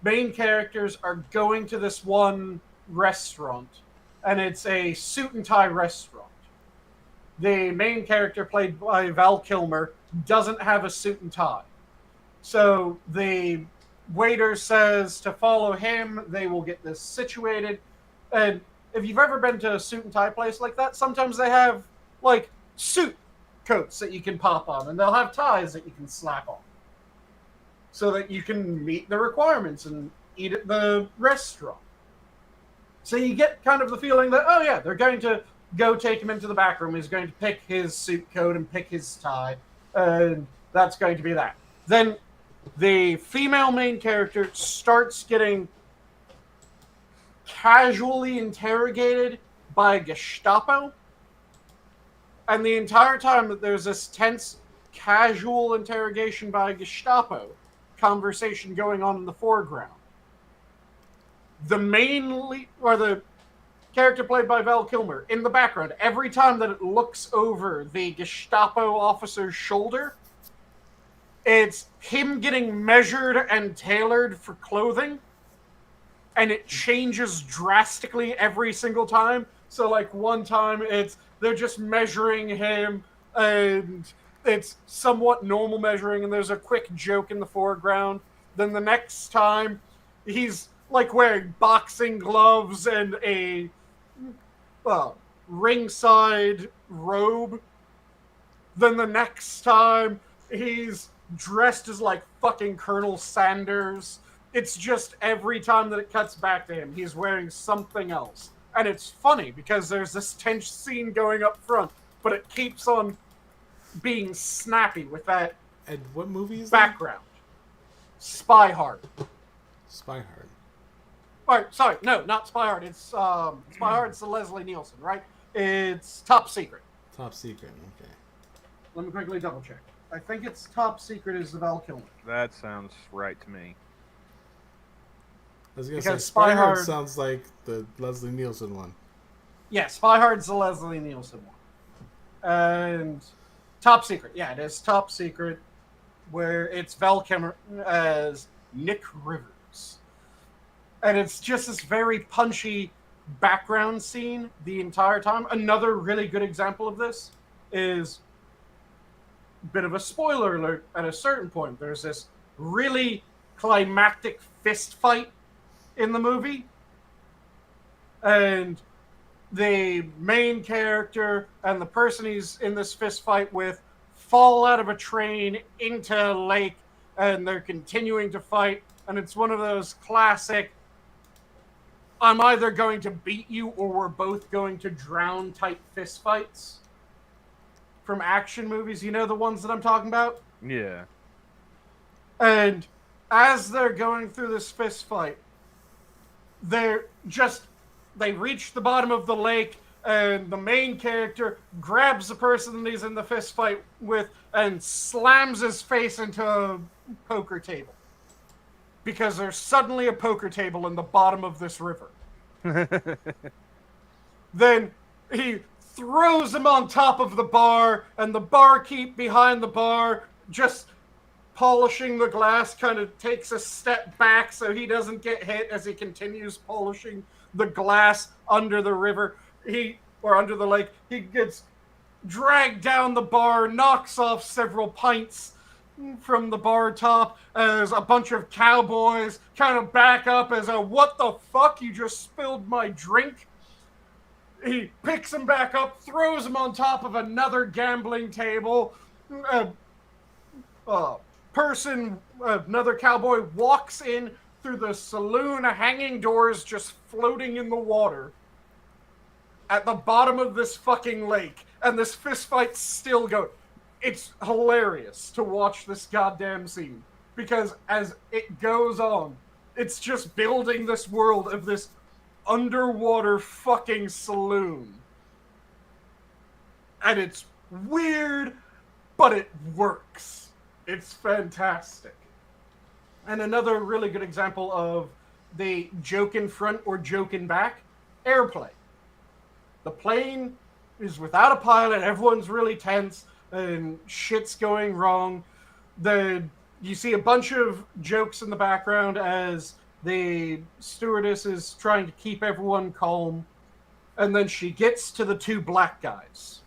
main characters are going to this one restaurant, and it's a suit and tie restaurant. The main character, played by Val Kilmer, doesn't have a suit and tie. So the waiter says to follow him, they will get this situated. And if you've ever been to a suit and tie place like that, sometimes they have, like, suit coats that you can pop on, and they'll have ties that you can slap on, so that you can meet the requirements and eat at the restaurant. So you get kind of the feeling that, oh yeah, they're going to go take him into the back room, he's going to pick his suit coat and pick his tie, and that's going to be that. Then the female main character starts getting casually interrogated by Gestapo, and the entire time that there's this tense, casual interrogation by Gestapo conversation going on in the foreground, the main lead, or the character played by Val Kilmer, in the background, every time that it looks over the Gestapo officer's shoulder, it's him getting measured and tailored for clothing, and it changes drastically every single time. So, like, one time they're just measuring him, and it's somewhat normal measuring, and there's a quick joke in the foreground. Then the next time, he's, like, wearing boxing gloves and a ringside robe. Then the next time, he's dressed as like fucking Colonel Sanders. It's just every time that it cuts back to him, he's wearing something else. And it's funny because there's this tense scene going up front, but it keeps on being snappy with that And what movie is background. Spy Hard. that? Spy Hard. Or, sorry, no, not Spy Hard. It's Spy Hard's the Leslie Nielsen, right? It's Top Secret. Top Secret. Okay. Let me quickly double check. I think it's Top Secret is the Val Kilmer. That sounds right to me. I was gonna Because say Spy Hard Hard- sounds like the Leslie Nielsen one. Yeah, Spy Hard's the Leslie Nielsen one. And Top Secret. Yeah, it is Top Secret, where it's Val Kilmer as Nick Rivers. And it's just this very punchy background scene the entire time. Another really good example of this is a bit of a spoiler alert at a certain point. There's this really climactic fist fight in the movie. And the main character and the person he's in this fist fight with fall out of a train into a lake, and they're continuing to fight. And it's one of those classic, I'm either going to beat you or we're both going to drown type fist fights from action movies. You know the ones that I'm talking about? Yeah. And as they're going through this fist fight, they reach the bottom of the lake, and the main character grabs the person that he's in the fist fight with and slams his face into a poker table. Because there's suddenly a poker table in the bottom of this river. Then he throws him on top of the bar, and the barkeep behind the bar, just polishing the glass, kind of takes a step back so he doesn't get hit as he continues polishing the glass under the river. Under the lake. He gets dragged down the bar, knocks off several pints from the bar top as a bunch of cowboys kind of back up as a, what the fuck, you just spilled my drink. He picks him back up, throws him on top of another gambling table. Another cowboy walks in through the saloon, hanging doors just floating in the water at the bottom of this fucking lake, and this fist fight's still going. It's hilarious to watch this goddamn scene, because as it goes on, it's just building this world of this underwater fucking saloon. And it's weird, but it works. It's fantastic. And another really good example of the joke in front or joke in back, Airplane. The plane is without a pilot, everyone's really tense, and shit's going wrong. You see a bunch of jokes in the background as the stewardess is trying to keep everyone calm. And then she gets to the two black guys.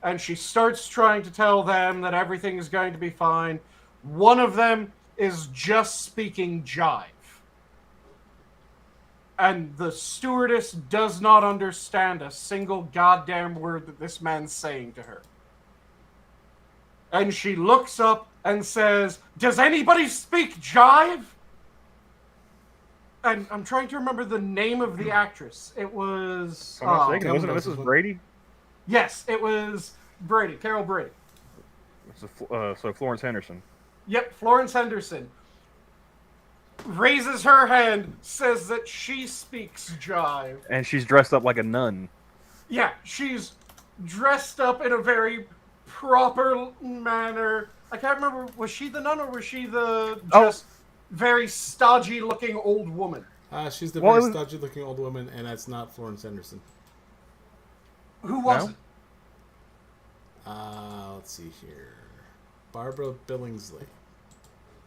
And she starts trying to tell them that everything is going to be fine. One of them is just speaking jive. And the stewardess does not understand a single goddamn word that this man's saying to her. And she looks up and says, "Does anybody speak jive?" And I'm trying to remember the name of the actress. It was... I'm not mistaken. Wasn't it Mrs. Brady? Yes, it was Brady, Carol Brady. So Florence Henderson. Yep, Florence Henderson raises her hand, says that she speaks jive. And she's dressed up like a nun. Yeah, she's dressed up in a very proper manner. I can't remember, was she the nun or was she the just very stodgy looking old woman? She's the very stodgy looking old woman, and that's not Florence Henderson. Who was it? Let's see here. Barbara Billingsley.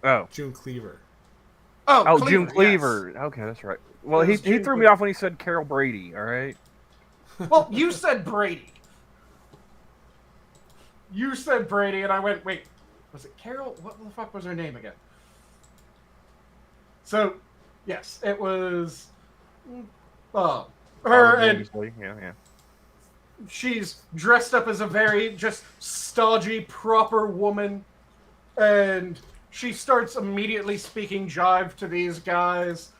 Oh. June Cleaver. Oh, June Cleaver. Yes. Okay, that's right. Well, he threw me off when he said Carol Brady, all right? Well, you said Brady. You said Brady, and I went, wait, was it Carol? What the fuck was her name again? So, yes, it was her and... Yeah. she's dressed up as a very just stodgy, proper woman, and she starts immediately speaking jive to these guys.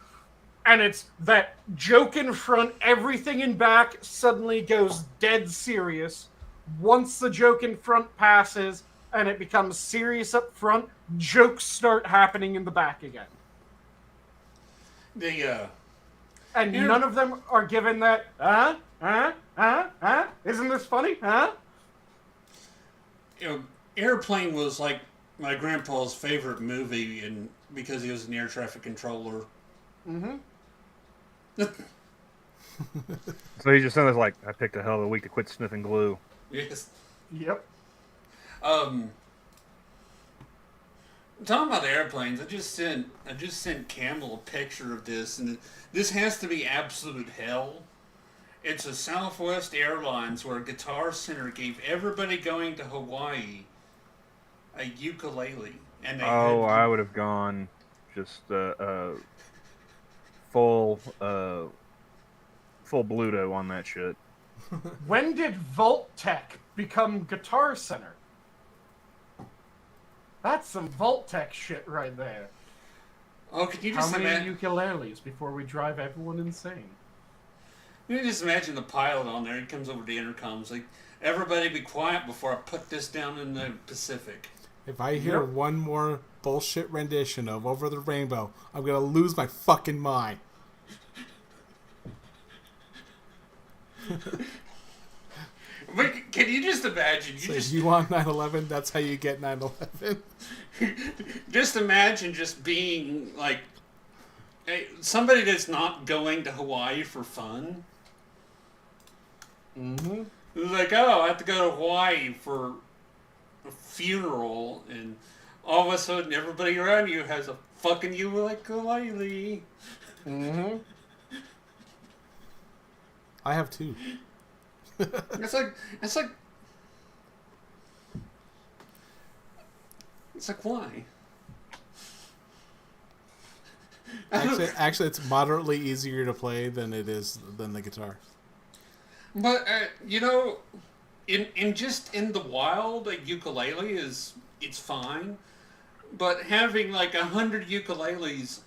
And it's that joke in front, everything in back suddenly goes dead serious. Once the joke in front passes and it becomes serious up front, jokes start happening in the back again. And none of them are given that, isn't this funny, Airplane was like my grandpa's favorite movie, and because he was an air traffic controller. Mm-hmm. So he just sounds like, I picked a hell of a week to quit sniffing glue. Yes. Yep. Talking about airplanes, I just sent Camel a picture of this, and this has to be absolute hell. It's a Southwest Airlines where Guitar Center gave everybody going to Hawaii a ukulele, and I would have gone just full Bluto on that shit. When did Vault-Tec become Guitar Center? That's some Vault-Tec shit right there. Oh, can you How just many imagine? ukuleles before we drive everyone insane? You just imagine the pilot on there. He comes over to the intercoms like, "Everybody, be quiet before I put this down in the Pacific." If I hear one more bullshit rendition of Over the Rainbow, I'm gonna lose my fucking mind. But can you just imagine? You want 9/11? That's how you get 9/11. Just imagine just being like somebody that's not going to Hawaii for fun. Mm-hmm. Like, oh, I have to go to Hawaii for a funeral, and all of a sudden everybody around you has a fucking ukulele. Mm-hmm. I have two. It's like why? Actually, it's moderately easier to play than the guitar. But in the wild, a ukulele it's fine. But having like 100 ukuleles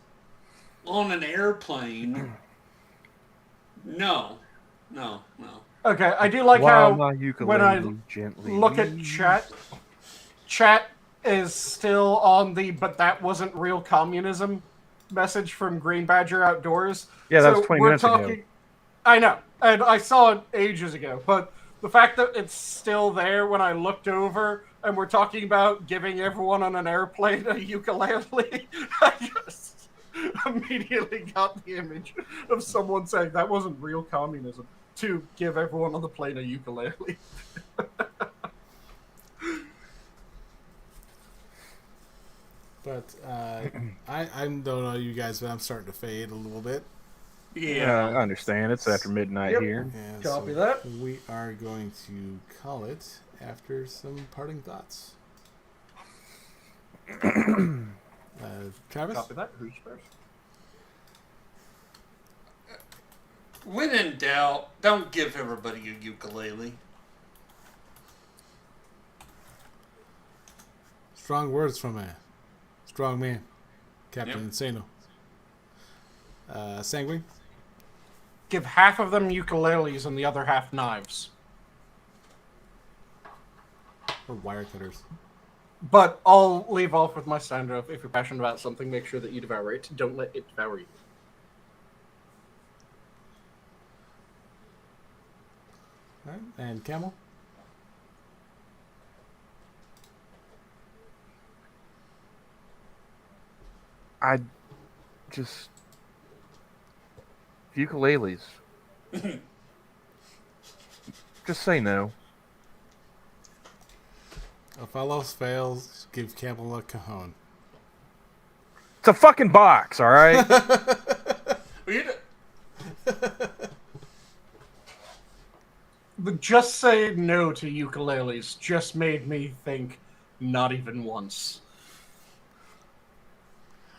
on an airplane, no. Okay, I do like how when I look at chat is still on the "but that wasn't real communism" message from Green Badger Outdoors. Yeah, that was 20 minutes ago. I know, and I saw it ages ago, but the fact that it's still there when I looked over and we're talking about giving everyone on an airplane a ukulele, I just immediately got the image of someone saying that wasn't real communism to give everyone on the plane a ukulele. But I don't know you guys, but I'm starting to fade a little bit. Yeah, I understand. It's after midnight here. And Copy so that. We are going to call it after some parting thoughts. Travis? Copy that. Who's first? When in doubt, don't give everybody a ukulele. Strong words from a strong man, Captain Insano. Sanguine? Give half of them ukuleles and the other half knives. Or wire cutters. But I'll leave off with my standard of if you're passionate about something, make sure that you devour it. Don't let it devour you. Alright, and Camel? I just ukuleles. Just say no. If all else fails, give Camel a cajon. It's a fucking box, all right? But just say no to ukuleles just made me think not even once.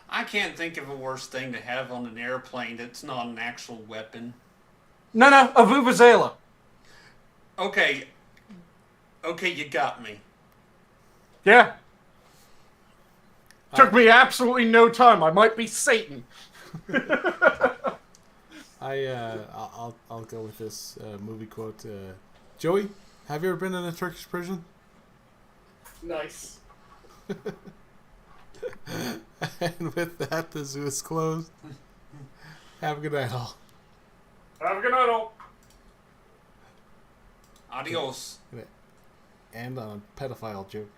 I can't think of a worse thing to have on an airplane that's not an actual weapon. No, a vuvuzela. Okay. Okay, you got me. Yeah. Took me absolutely no time. I might be Satan. I'll go with this movie quote. Joey, have you ever been in a Turkish prison? Nice. And with that, the zoo is closed. Have a good night, all. Have a good night, all. Adios. And on a pedophile joke.